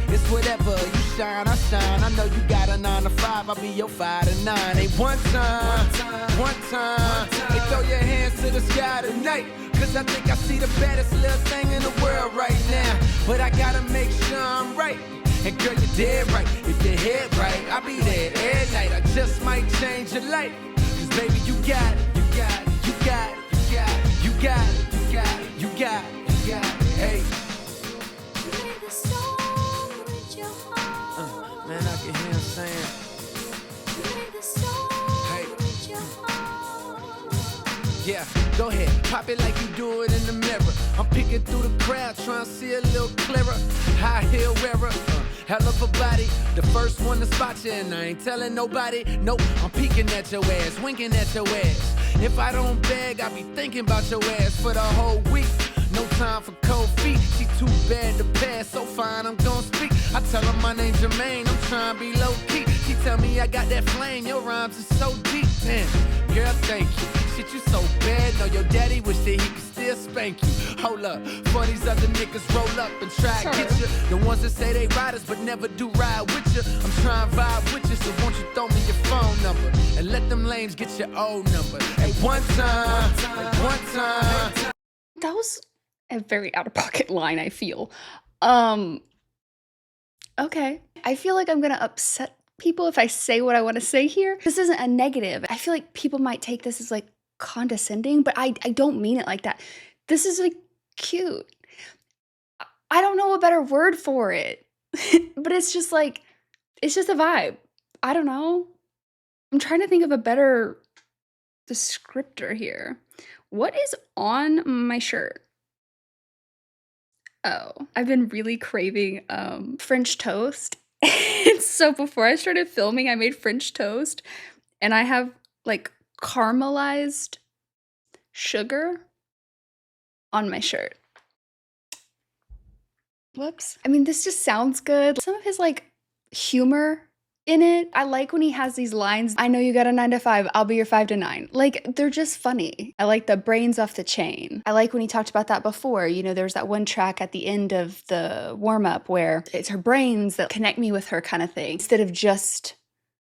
It's whatever, you shine, I shine. I know you got a 9 to 5, I'll be your 5 to 9. Hey, one time, hey, throw your hands to the sky tonight. Cause I think I see the baddest little thing in the world right now. But I gotta make sure I'm right. And girl, you're dead right. If your head right, I'll be there every night. I just might change your life. Cause baby, you got it, you got it, you got it, you got it, you got it, you got it, you got it, you got it, hey. Man, I can hear him saying, hey. Yeah, Go ahead, pop it like you do it in the mirror. I'm peeking through the crowd, trying to see a little clearer. High heel wearer, hell of a body. The first one to spot you, and I ain't telling nobody. Nope, I'm peeking at your ass, winking at your ass. If I don't beg, I be thinking about your ass for the whole week. No time for cold feet, she too bad to pass, so fine, I'm gon' speak. I tell her my name's Jermaine, I'm trying to be low-key. She tell me I got that flame, your rhymes are so deep. Man, girl, thank you. Shit, you so bad, know your daddy wish that he could still spank you. Hold up, for these other niggas roll up and try to get you. The ones that say they riders but never do ride with you. I'm trying to vibe with you, so won't you throw me your phone number and let them lames get your old number. Hey, one time. That was a very out-of-pocket line, I feel. Okay. I feel like I'm gonna upset people if I say what I want to say here. This isn't a negative. I feel like people might take this as like condescending, but I don't mean it like that. This is like cute. I don't know a better word for it, but it's just like, it's just a vibe. I don't know. I'm trying to think of a better descriptor here. What is on my shirt? Oh, I've been really craving French toast. And so before I started filming, I made French toast and I have like caramelized sugar on my shirt. Whoops. I mean, this just sounds good. Some of his like humor in it. I like when he has these lines. I know you got a 9 to 5. I'll be your 5 to 9. Like, they're just funny. I like the brains off the chain. I like when he talked about that before. You know, there's that one track at the end of the warm up where it's her brains that connect me with her kind of thing. Instead of just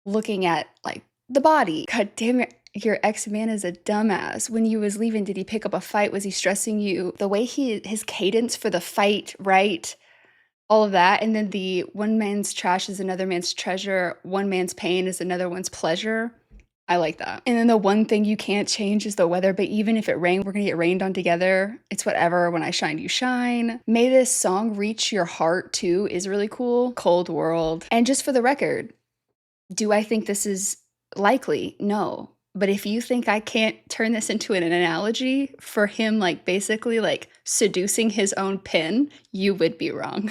looking at like the body. God damn it. Your ex-man is a dumbass. When you was leaving, did he pick up a fight? Was he stressing you? The way his cadence for the fight, right? All of that. And then the one man's trash is another man's treasure. One man's pain is another one's pleasure. I like that. And then the one thing you can't change is the weather. But even if it rained, we're gonna get rained on together. It's whatever. When I shine, you shine. May this song reach your heart too is really cool. Cold world. And just for the record, do I think this is likely? No. But if you think I can't turn this into an analogy for him, like basically like seducing his own pen, you would be wrong.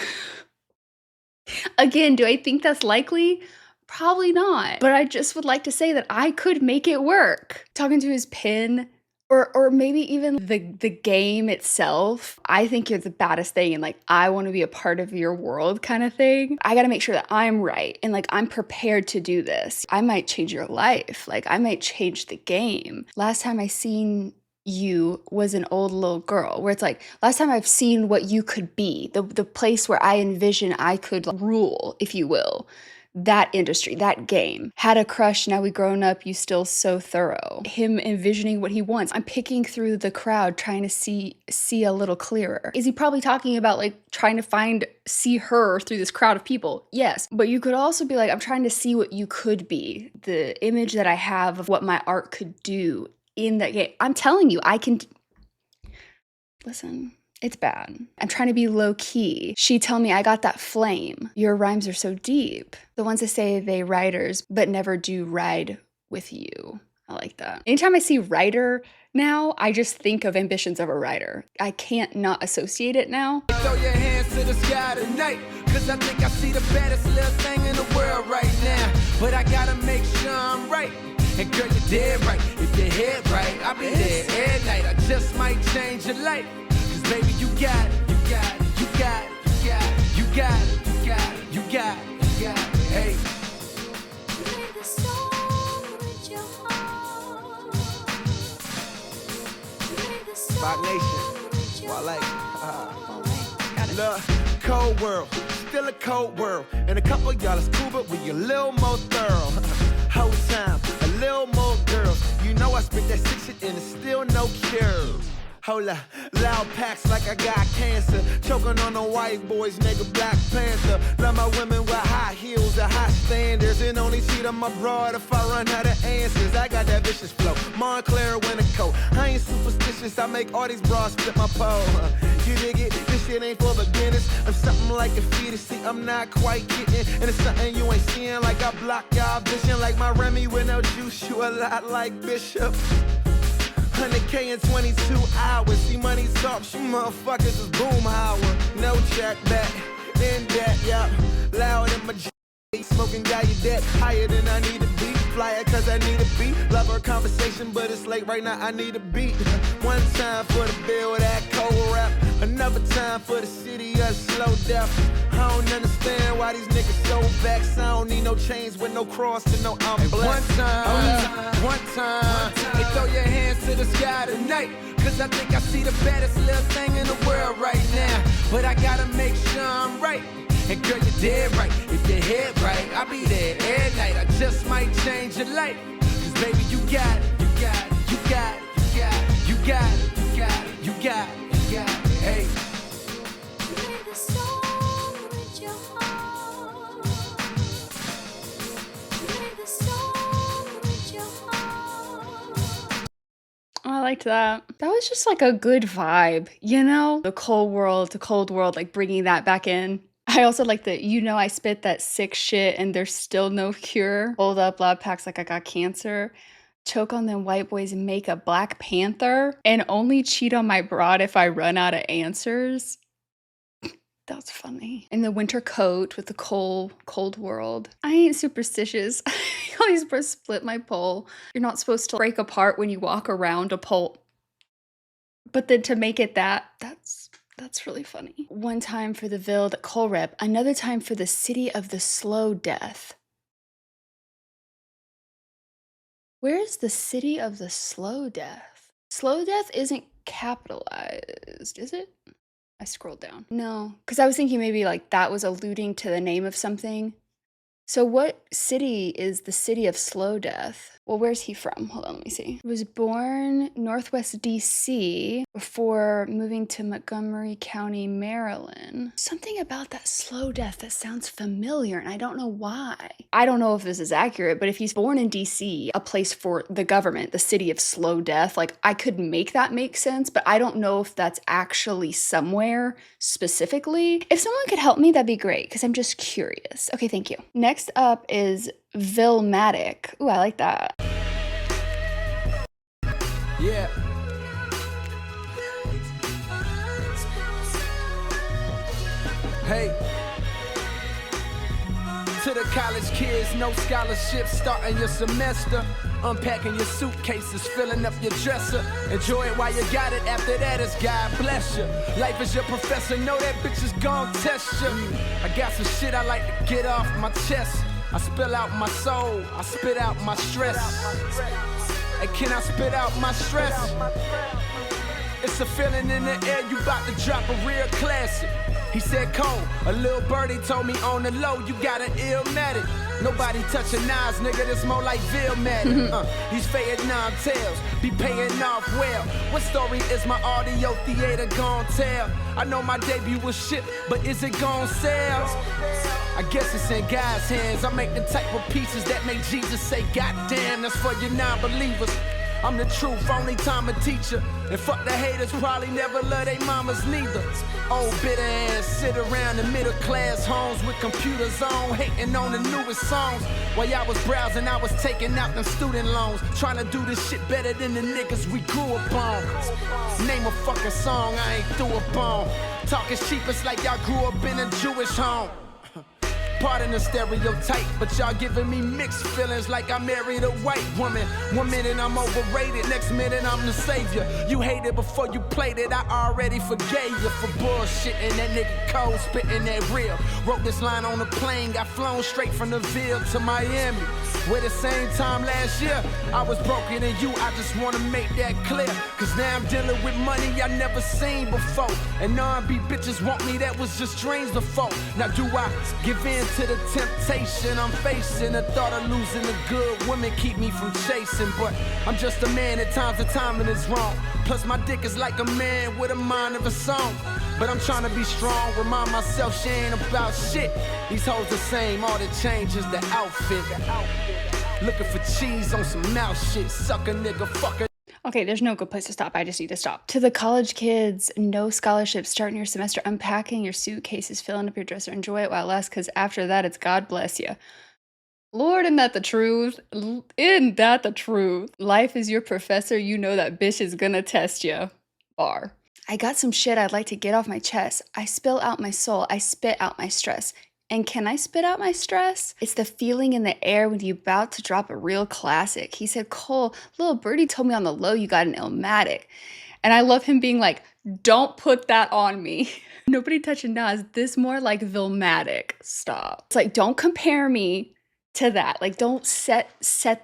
Again, do I think that's likely? Probably not. But I just would like to say that I could make it work. Talking to his pen, or maybe even the game itself. I think you're the baddest thing and like I want to be a part of your world kind of thing. I got to make sure that I'm right and like I'm prepared to do this. I might change your life. Like I might change the game. Last time I seen you was an old little girl where it's like last time I've seen what you could be, the place where I envision I could rule, if you will. That industry, that game. Had a crush, now we grown up, you still so thorough. Him envisioning what he wants. I'm picking through the crowd trying to see a little clearer. Is he probably talking about like trying to see her through this crowd of people? Yes. But you could also be like, I'm trying to see what you could be. The image that I have of what my art could do in that game. I'm telling you, I can... Listen. It's bad. I'm trying to be low key. She tell me I got that flame. Your rhymes are so deep. The ones that say they writers, but never do ride with you. I like that. Anytime I see writer now, I just think of ambitions of a writer. I can't not associate it now. Throw your hands to the sky tonight, cause I think I see the baddest little thing in the world right now. But I gotta make sure I'm right. And girl, you're dead right. If your head right, I'll be there every night. I just might change your life. Baby, you got it, you got it, you got it, you got it, you got it, you got it, you got it, hey. Rock Nation, well, I like it. Look, cold world, still a cold world. And a couple of y'all is cool, but we a little more thorough. Whole time, a little more girls. You know I spit that sick shit and it's still no cure. Hold up, loud packs like I got cancer. Choking on the white boys, nigga, Black Panther. Love my women with high heels and high standards. And only cheat on my broad if I run out of answers. I got that vicious flow, Montclair winter coat. I ain't superstitious, I make all these bras flip my pole. You dig it? This shit ain't for beginners. I'm something like a fetus, see, I'm not quite getting. And it's something you ain't seeing, like I block y'all vision. Like my Remy with no juice, you a lot like Bishop. I 100K in 22 hours. See money talks, you motherfuckers is boom hour. No check back, in that, yup. Loud in my smoking guy, you dead higher than I need to be. Flyer cause I need a beat. Love her conversation, but it's late right now, I need a beat. One time for the bill, that cold rap. Another time for the city of slow death. I don't understand why these niggas so vexed. I don't need no chains with no cross and no I'm blessed. One time, hey, throw your hands to the sky tonight. Cause I think I see the baddest little thing in the world right now. But I gotta make sure I'm right. And girl, you're dead right. If your head right, I'll be there every night. I just might change your life. Cause baby, you got it, you got it, you got it, you got it, you got it, you got it, you got it, you got it, hey. I liked that. That was just like a good vibe, you know? The cold world, like bringing that back in. I also like that, you know, I spit that sick shit and there's still no cure. Hold up, loud packs like I got cancer. Choke on them white boys and make a Black Panther. And only cheat on my broad if I run out of answers. That was funny. In the winter coat with the cold world. I ain't superstitious. I always supposed to split my pole. You're not supposed to break apart when you walk around a pole. But then to make it that's really funny. One time for the Ville that Cole rep, another time for the city of the slow death. Where's the city of the slow death? Slow death isn't capitalized, is it? I scrolled down. No, because I was thinking maybe like that was alluding to the name of something. So what city is the city of slow death? Well, where's he from? Hold on, let me see. He was born Northwest DC before moving to Montgomery County, Maryland. Something about that slow death that sounds familiar, and I don't know why. I don't know if this is accurate, but if he's born in DC, a place for the government, the city of slow death, like I could make that make sense, but I don't know if that's actually somewhere specifically. If someone could help me, that'd be great, because I'm just curious. Okay, thank you. Next up is villmatic. Ooh, I like that. Yeah. Hey. To the college kids, no scholarships, starting your semester. Unpacking your suitcases, filling up your dresser. Enjoy it while you got it, after that it's God bless you. Life is your professor, know that bitch is gon' test you. I got some shit I like to get off my chest. I spill out my soul, I spit out my stress. And can I spit out my stress? It's a feeling in the air, you bout to drop a real classic. He said, Cole, a little birdie told me on the low, you got an illmatic. Nobody touching knives, nigga, this more like villmatic. These Vietnam tales be paying off well. What story is my audio theater gon' tell? I know my debut was shit, but is it gon' sell? I guess it's in God's hands. I make the type of pieces that make Jesus say, God damn, that's for your non-believers. I'm the truth, only time a teacher. And fuck the haters, probably never love they mamas neither. Old bitter ass sit around in middle class homes with computers on, hating on the newest songs. While y'all was browsing, I was taking out them student loans, trying to do this shit better than the niggas we grew up on. Name a fucking song I ain't through up on. Talking cheap, it's like y'all grew up in a Jewish home. Pardon the stereotype, but y'all giving me mixed feelings like I married a white woman. 1 minute I'm overrated, next minute I'm the savior. You hated before you played it, I already forgave you for bullshitting. That nigga cold spitting that real. Wrote this line on a plane, got flown straight from the Ville to Miami. Where the same time last year, I was broken than you, I just wanna make that clear. Cause now I'm dealing with money I never seen before. And R&B bitches want me, that was just dreams before. Now do I give in to the temptation I'm facing? The thought of losing a good woman keep me from chasing. But I'm just a man, at times the timing is wrong. Plus my dick is like a man with a mind of a song. But I'm trying to be strong, remind myself she ain't about shit. These hoes the same, all that changes the outfit. Looking for cheese on some mouth shit, suck a nigga, fuck a. Okay, there's no good place to stop. I just need to stop. To the college kids, no scholarships, starting your semester, unpacking your suitcases, filling up your dresser, enjoy it while it lasts, because after that, it's God bless you. Lord, isn't that the truth? Isn't that the truth? Life is your professor. You know that bitch is gonna test you. Bar. I got some shit I'd like to get off my chest. I spill out my soul. I spit out my stress. And can I spit out my stress? It's the feeling in the air when you're about to drop a real classic. He said, Cole, little birdie told me on the low you got an illmatic. And I love him being like, don't put that on me. Nobody touching Nas. This more like villmatic. Stop. It's like, don't compare me to that. Like, don't set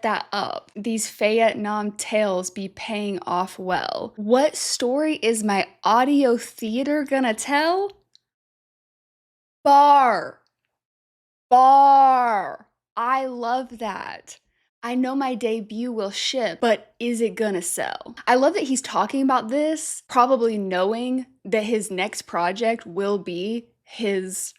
that up. These Vietnam tales be paying off well. What story is my audio theater gonna tell? Bar. I love that. I know my debut will ship, but is it gonna sell? I love that he's talking about this, probably knowing that his next project will be his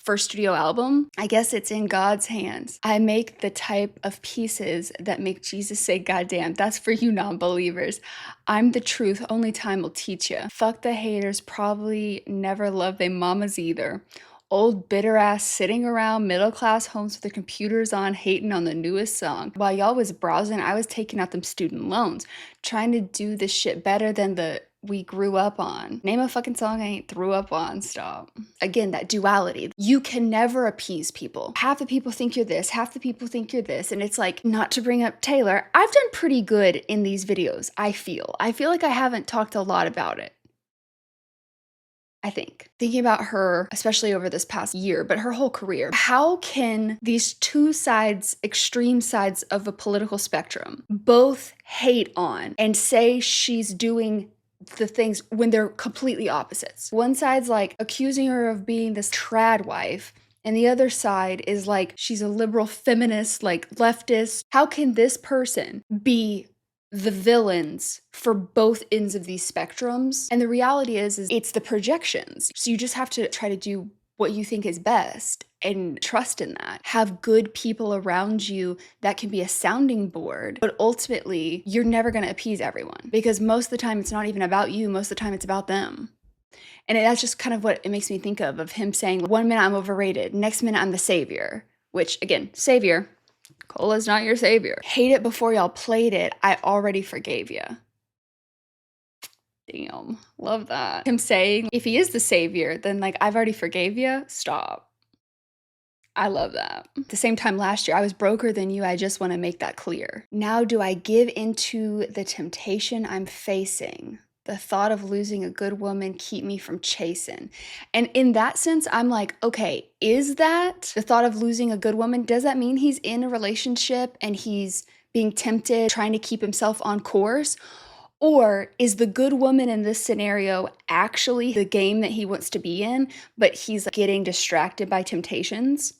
first studio album. I guess it's in God's hands. I make the type of pieces that make Jesus say, goddamn, that's for you non-believers. I'm the truth, only time will teach you. Fuck the haters, probably never loved they mamas either. Old bitter ass sitting around middle class homes with their computers on hating on the newest song. While y'all was browsing, I was taking out them student loans, trying to do this shit better than the we grew up on. Name a fucking song I ain't threw up on. Stop. Again, that duality. You can never appease people. Half the people think you're this, half the people think you're this. And it's like, not to bring up Taylor, I've done pretty good in these videos, I feel. I feel like I haven't talked a lot about it. I think. Thinking about her, especially over this past year, but her whole career. How can these two sides, extreme sides of a political spectrum, both hate on and say she's doing the things when they're completely opposites? One side's like accusing her of being this trad wife, and the other side is like she's a liberal feminist, like leftist. How can this person be the villains for both ends of these spectrums? And the reality is it's the projections. So you just have to try to do what you think is best and trust in that. Have good people around you that can be a sounding board, but ultimately you're never going to appease everyone because most of the time it's not even about you. Most of the time it's about them. And that's just kind of what it makes me think of him saying, one minute I'm overrated, next minute I'm the savior, which again, savior, Cola's not your savior. Hate it before y'all played it. I already forgave you. Damn, love that. Him saying, if he is the savior, then like, I've already forgave you. Stop. I love that. At the same time last year, I was broker than you. I just want to make that clear. Now, do I give into the temptation I'm facing? The thought of losing a good woman keep me from chasing. And in that sense, I'm like, okay, is that the thought of losing a good woman? Does that mean he's in a relationship and he's being tempted, trying to keep himself on course? Or is the good woman in this scenario actually the game that he wants to be in, but he's getting distracted by temptations?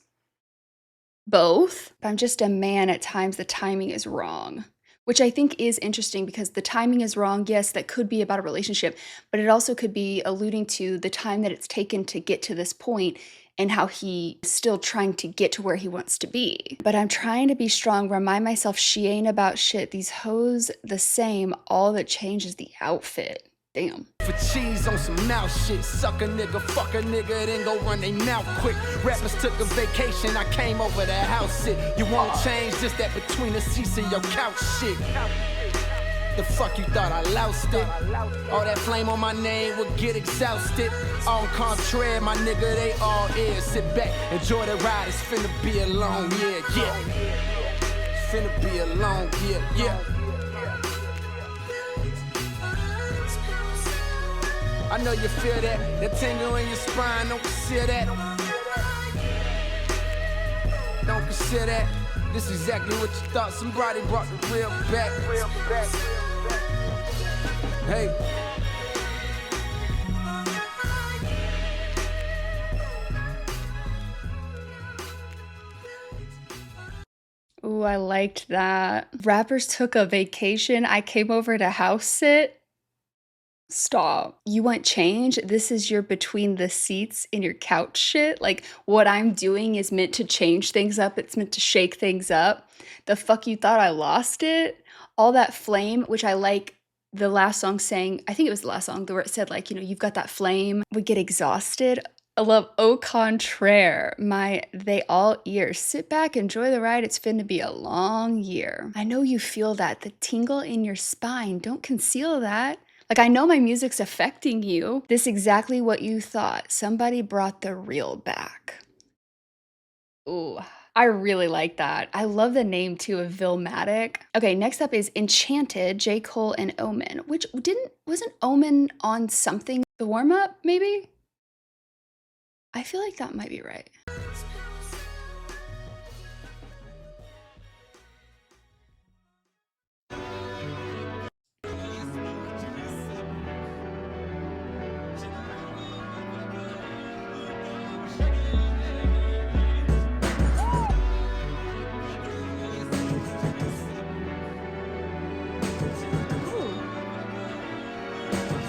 Both. If I'm just a man, at times the timing is wrong. Which I think is interesting because the timing is wrong. Yes, that could be about a relationship, but it also could be alluding to the time that it's taken to get to this point and how he is still trying to get to where he wants to be. But I'm trying to be strong, remind myself she ain't about shit. These hoes the same, all that changes the outfit. Damn. For cheese on some mouth shit. Suck a nigga, fuck a nigga, then go run they mouth quick. Rappers took a vacation, I came over to house sit. You won't change, just that between the seats of your couch shit. The fuck you thought I lost it? All that flame on my name would get exhausted. En contraire, my nigga, they all ears. Sit back, enjoy the ride, it's finna be a long year, yeah. It's finna be a long year, yeah. I know you feel that tingle in your spine, don't consider that. Don't consider that. This is exactly what you thought. Somebody brought the real back. Hey. Ooh, I liked that. Rappers took a vacation. I came over to house sit. Stop. You want change? This is your between the seats in your couch shit. Like, what I'm doing is meant to change things up. It's meant to shake things up. The fuck you thought I lost it? All that flame, which I like the last song saying, I think it was the last song where it said like, you know, you've got that flame, would get exhausted. I love au contraire. They all ears. Sit back, enjoy the ride. It's finna be a long year. I know you feel that. The tingle in your spine. Don't conceal that. Like, I know my music's affecting you. This exactly what you thought. Somebody brought the real back. Ooh, I really like that. I love the name too of villmatic. Okay, next up is Enchanted, J. Cole and Omen, which wasn't Omen on something? The warm-up, maybe? I feel like that might be right.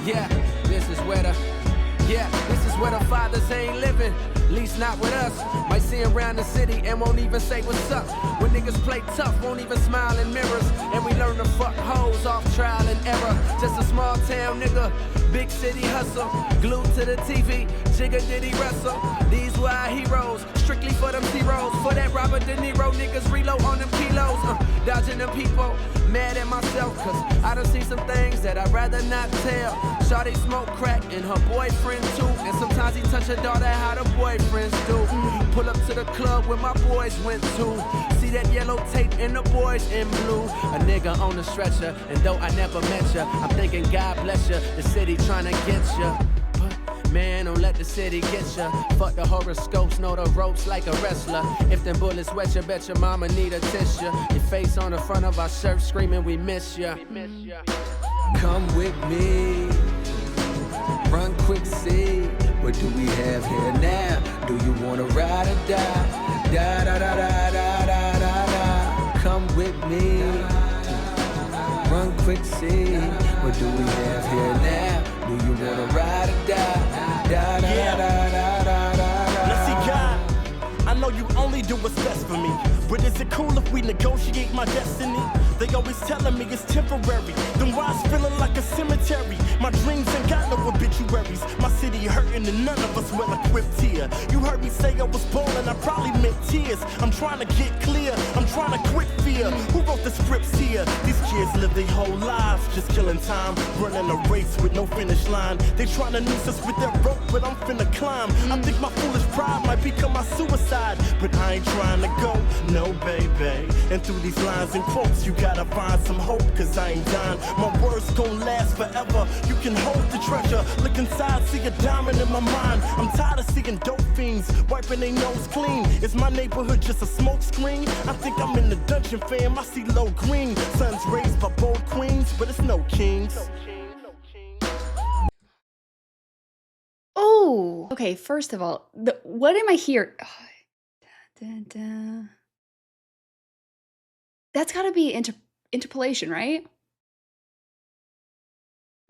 Yeah, this is where the fathers ain't living. Least not with us. Might see him around the city and won't even say what's up. When niggas play tough, won't even smile in mirrors. And we learn to fuck hoes off trial and error. Just a small town nigga, big city hustle. Glued to the TV, Jigga did he wrestle. These were our heroes, strictly for them zeros. For that Robert De Niro, niggas reload on them kilos. Dodging them people, mad at myself. Cause I done seen some things that I'd rather not tell. Shawty smoke crack and her boyfriend too. And sometimes he touch her daughter how the boyfriends do. Pull up to the club where my boys went to. See that yellow tape and the boys in blue. A nigga on the stretcher, and though I never met ya, I'm thinking God bless ya. The city tryna get ya. But man, don't let the city get ya. Fuck the horoscopes, know the ropes like a wrestler. If them bullets wet ya, bet your mama need a tissue. Your face on the front of our shirt screaming we miss ya. Come with me, run quick, see what do we have here now? Do you wanna ride or die? Da da da da da da da da. Come with me, run quick, see what do we have here now? Do you wanna ride or die? Da da da da da da da. Now see, God, I know you only do what's best for me, but is it cool if we negotiate my destiny? They always telling me it's temporary. Then why it's feeling like a cemetery? My dreams ain't got no obituaries. My city hurting and none of us well equipped here. You heard me say I was ballin', I probably meant tears. I'm trying to get clear, I'm trying to quit fear. Who wrote the scripts here? These kids live their whole lives just killing time, running a race with no finish line. They trying to noose us with their rope, but I'm finna climb. I think my foolish pride might become my suicide, but I ain't trying to go, no baby. And through these lines and quotes, you gotta find some hope, cause I ain't dying. My words gon' last forever. You can hold the treasure. Look inside, see a diamond in my mind. I'm tired of seeing dope fiends wiping their nose clean. Is my neighborhood just a smoke screen? I think I'm in the dungeon, fam. I see low green. Sons raised by bold queens, but it's no kings. Oh, okay. First of all, what am I hearing? That's got to be interpolation, right?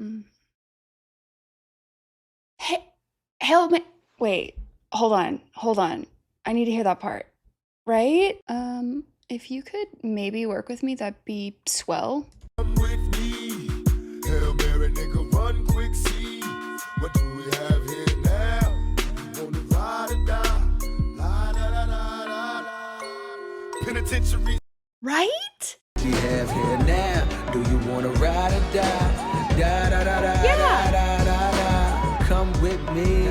Mm. Help me. Wait, hold on. I need to hear that part. Right? If you could maybe work with me, that'd be swell. Come with me, Hail Mary, nigga, run quick, see what do we have here now? You wanna ride or die? La da da da da da. Penitentiary. Right? We have here now. Do you wanna ride or die? Da da da da Yeah. da da da. Come with me.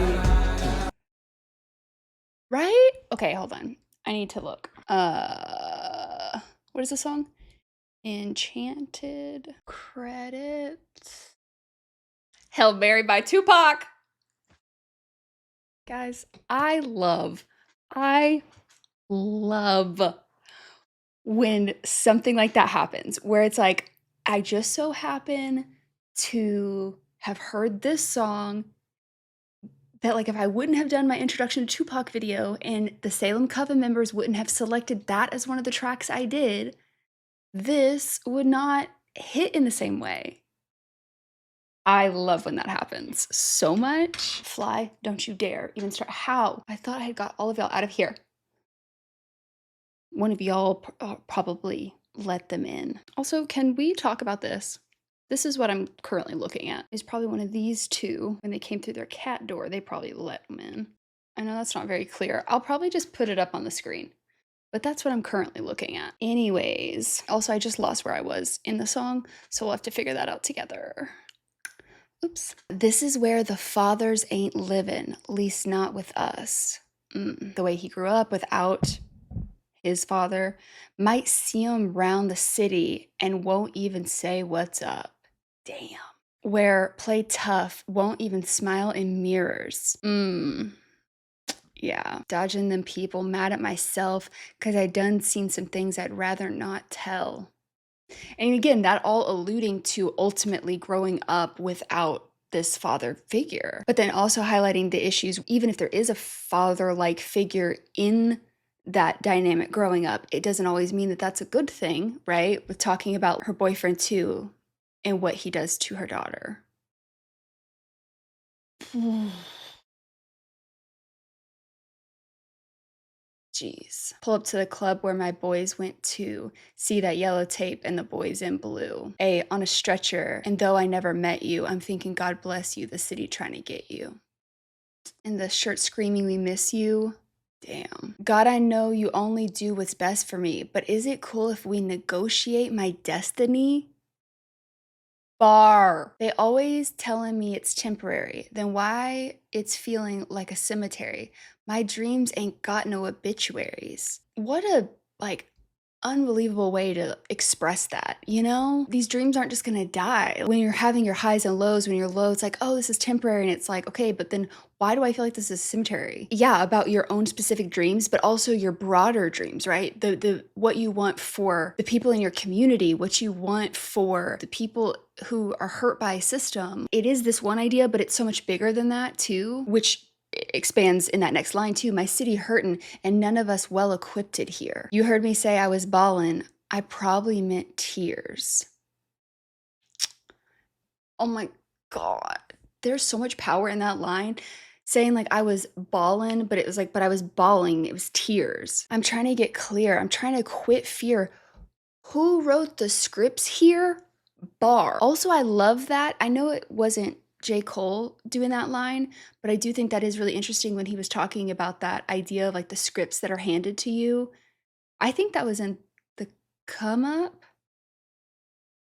Right? Okay, hold on. I need to look. What is the song? Enchanted credits. Hail Mary by Tupac. Guys, I love when something like that happens, where it's like, I just so happen to have heard this song that, like, if I wouldn't have done my introduction to Tupac video and the Salem Coven members wouldn't have selected that as one of the tracks I did, this would not hit in the same way. I love when that happens so much. Fly, don't you dare even start. How? I thought I had got all of y'all out of here. One of y'all probably let them in. Also, can we talk about this? This is what I'm currently looking at. It's probably one of these two. When they came through their cat door, they probably let them in. I know that's not very clear. I'll probably just put it up on the screen. But that's what I'm currently looking at. Anyways, also I just lost where I was in the song, so we'll have to figure that out together. Oops. This is where the fathers ain't living, least not with us. The way he grew up without his father. Might see him round the city and won't even say what's up. Damn. Where play tough, won't even smile in mirrors. Yeah, dodging them people, mad at myself because I done seen some things I'd rather not tell. And again, that all alluding to ultimately growing up without this father figure, but then also highlighting the issues, even if there is a father-like figure in that dynamic growing up, it doesn't always mean that that's a good thing, right? With talking about her boyfriend too and what he does to her daughter. Jeez. Pull up to the club where my boys went to see that yellow tape and the boys in blue. On a stretcher, and though I never met you, I'm thinking God bless you, the city trying to get you. And the shirt screaming, we miss you. Damn. God, I know you only do what's best for me, but is it cool if we negotiate my destiny? Bar. They always telling me it's temporary. Then why it's feeling like a cemetery? My dreams ain't got no obituaries. What a, unbelievable way to express that, you know? These dreams aren't just gonna die. When you're having your highs and lows, when you're low, it's like, oh, this is temporary. And it's like, okay, but then why do I feel like this is cemetery? Yeah, about your own specific dreams, but also your broader dreams, right? The what you want for the people in your community, what you want for the people who are hurt by a system. It is this one idea, but it's so much bigger than that too, which expands in that next line too. My city hurtin' and none of us well equipped it here. You heard me say I was ballin'. I probably meant tears. Oh my God. There's so much power in that line. Saying like I was ballin', but it was like, but I was bawling. It was tears. I'm trying to get clear. I'm trying to quit fear. Who wrote the scripts here? Bar. Also, I love that. I know it wasn't J. Cole doing that line, but I do think that is really interesting when he was talking about that idea of like the scripts that are handed to you. I think that was in the come up.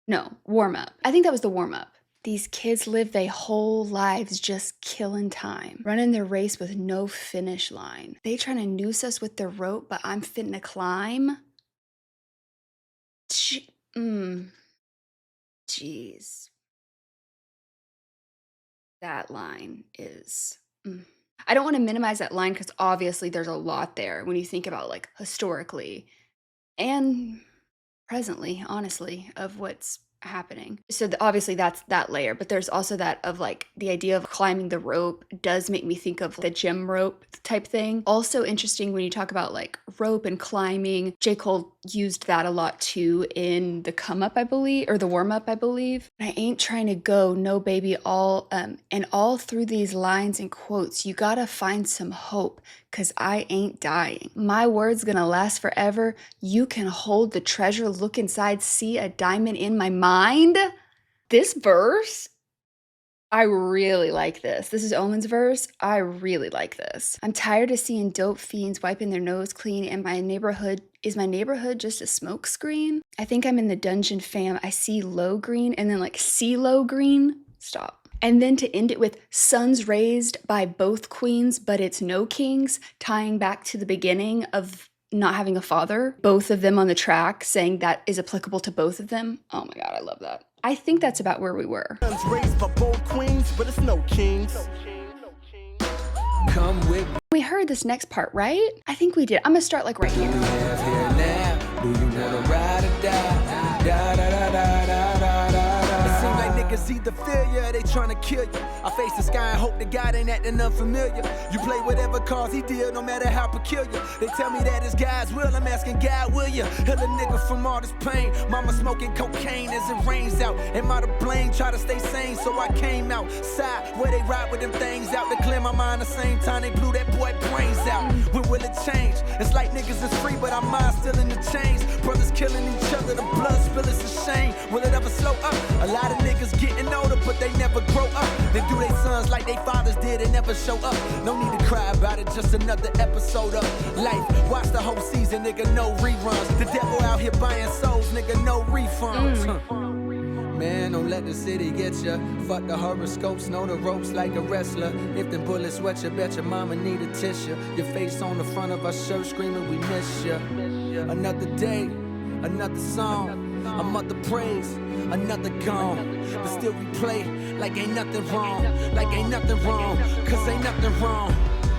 No, warm up. I think that was the warm up. These kids live their whole lives just killing time, running their race with no finish line. They trying to noose us with the rope, but I'm fitting to climb. Jeez. That line is... I don't want to minimize that line because obviously there's a lot there when you think about like historically and presently, honestly, of what's happening. So obviously that's that layer, but there's also that of like the idea of climbing the rope does make me think of the gym rope type thing. Also interesting when you talk about like rope and climbing. J. Cole used that a lot too in the come up, I believe, or the warm up, I believe. I ain't trying to go, no baby, and all through these lines and quotes, you gotta find some hope, cause I ain't dying. My word's gonna last forever. You can hold the treasure, look inside, see a diamond in my mind. This verse, I really like this. This is Omen's verse. I really like this. I'm tired of seeing dope fiends wiping their nose clean in my neighborhood. Is my neighborhood just a smoke screen? I think I'm in the dungeon, fam. I see low green and then like CeeLo Green. Stop. And then to end it with sons raised by both queens, but it's no kings, tying back to the beginning of not having a father. Both of them on the track saying that is applicable to both of them. Oh my God, I love that. I think that's about where we were. Sons raised by both queens, but it's no kings. Come with me. We heard this next part, right? I think we did. I'm gonna start like right here. Have here now. Do you wanna ride or die? Da da da da da da da. It seems like niggas either feel you or they tryna kill you. I face the sky and hope to God ain't acting unfamiliar. You play whatever cause he deal, no matter how peculiar. They tell me that it's God's will, I'm asking God, will you? Heal a nigga from all this pain. Mama smoking cocaine as it rains out. Am I to blame? Try to stay sane, so I came outside where they ride with them things out to clear my mind. The same time they blew that boy brains out. When will it change? It's like niggas is free, but our minds still in the chains. Brothers killing each other, the blood spill, it's a shame. Will it ever slow up? A lot of niggas getting older, but they never grow up. They do their sons like they fathers did and never show up. No need to cry about it, just another episode of life. Watch the whole season, nigga, no reruns. The devil out here buying souls, nigga, no refunds. Man, don't let the city get ya. Fuck the horoscopes, know the ropes like a wrestler. If the bullets wet ya, bet your mama need a tissue. Your face on the front of our shirt screaming we miss ya. Another day, another song. A mother praise, another gone. But still we play like ain't nothing wrong. Like ain't nothing wrong, cause ain't nothing wrong.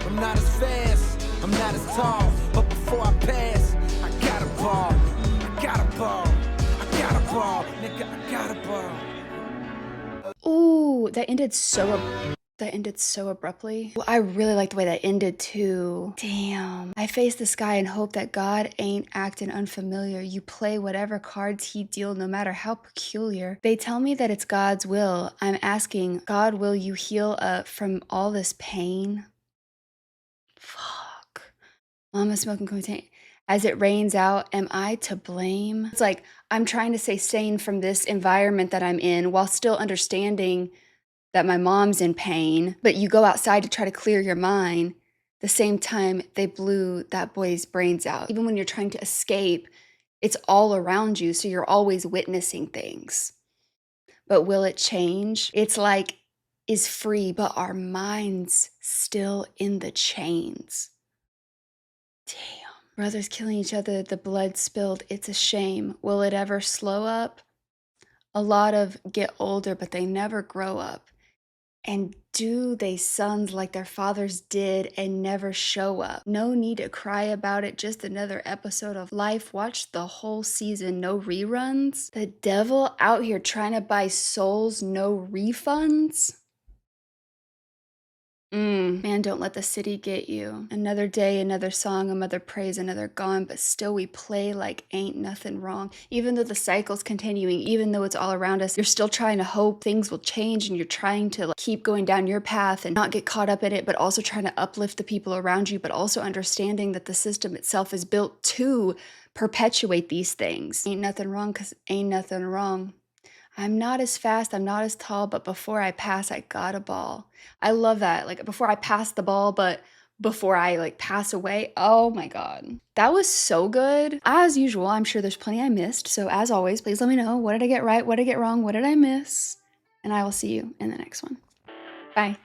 I'm not as fast, I'm not as tall. But before I pass, I gotta ball. I gotta ball. I gotta ball. Nigga, I gotta ball. Ooh, that ended so abruptly. Well, I really like the way that ended too. Damn. I face the sky and hope that God ain't acting unfamiliar. You play whatever cards he deal, no matter how peculiar. They tell me that it's God's will. I'm asking, God, will you heal from all this pain? Fuck. Mama smoking cocaine. As it rains out, am I to blame? It's like I'm trying to stay sane from this environment that I'm in while still understanding that my mom's in pain, but you go outside to try to clear your mind. The same time they blew that boy's brains out. Even when you're trying to escape, it's all around you, so you're always witnessing things. But will it change? It's like is free, but our minds still in the chains. Damn. Brothers killing each other, the blood spilled, it's a shame. Will it ever slow up? A lot of get older, but they never grow up. And do they sons like their fathers did and never show up? No need to cry about it, just another episode of life. Watch the whole season, no reruns. The devil out here trying to buy souls, no refunds. Man, don't let the city get you. Another day, another song, a mother prays, another gone, but still we play like ain't nothing wrong. Even though the cycle's continuing, even though it's all around us, you're still trying to hope things will change and you're trying to keep going down your path and not get caught up in it, but also trying to uplift the people around you, but also understanding that the system itself is built to perpetuate these things. Ain't nothing wrong because ain't nothing wrong. I'm not as fast, I'm not as tall, but before I pass, I got a ball. I love that. Like before I pass the ball, but before I like pass away. Oh my God. That was so good. As usual, I'm sure there's plenty I missed. So as always, please let me know, what did I get right? What did I get wrong? What did I miss? And I will see you in the next one. Bye.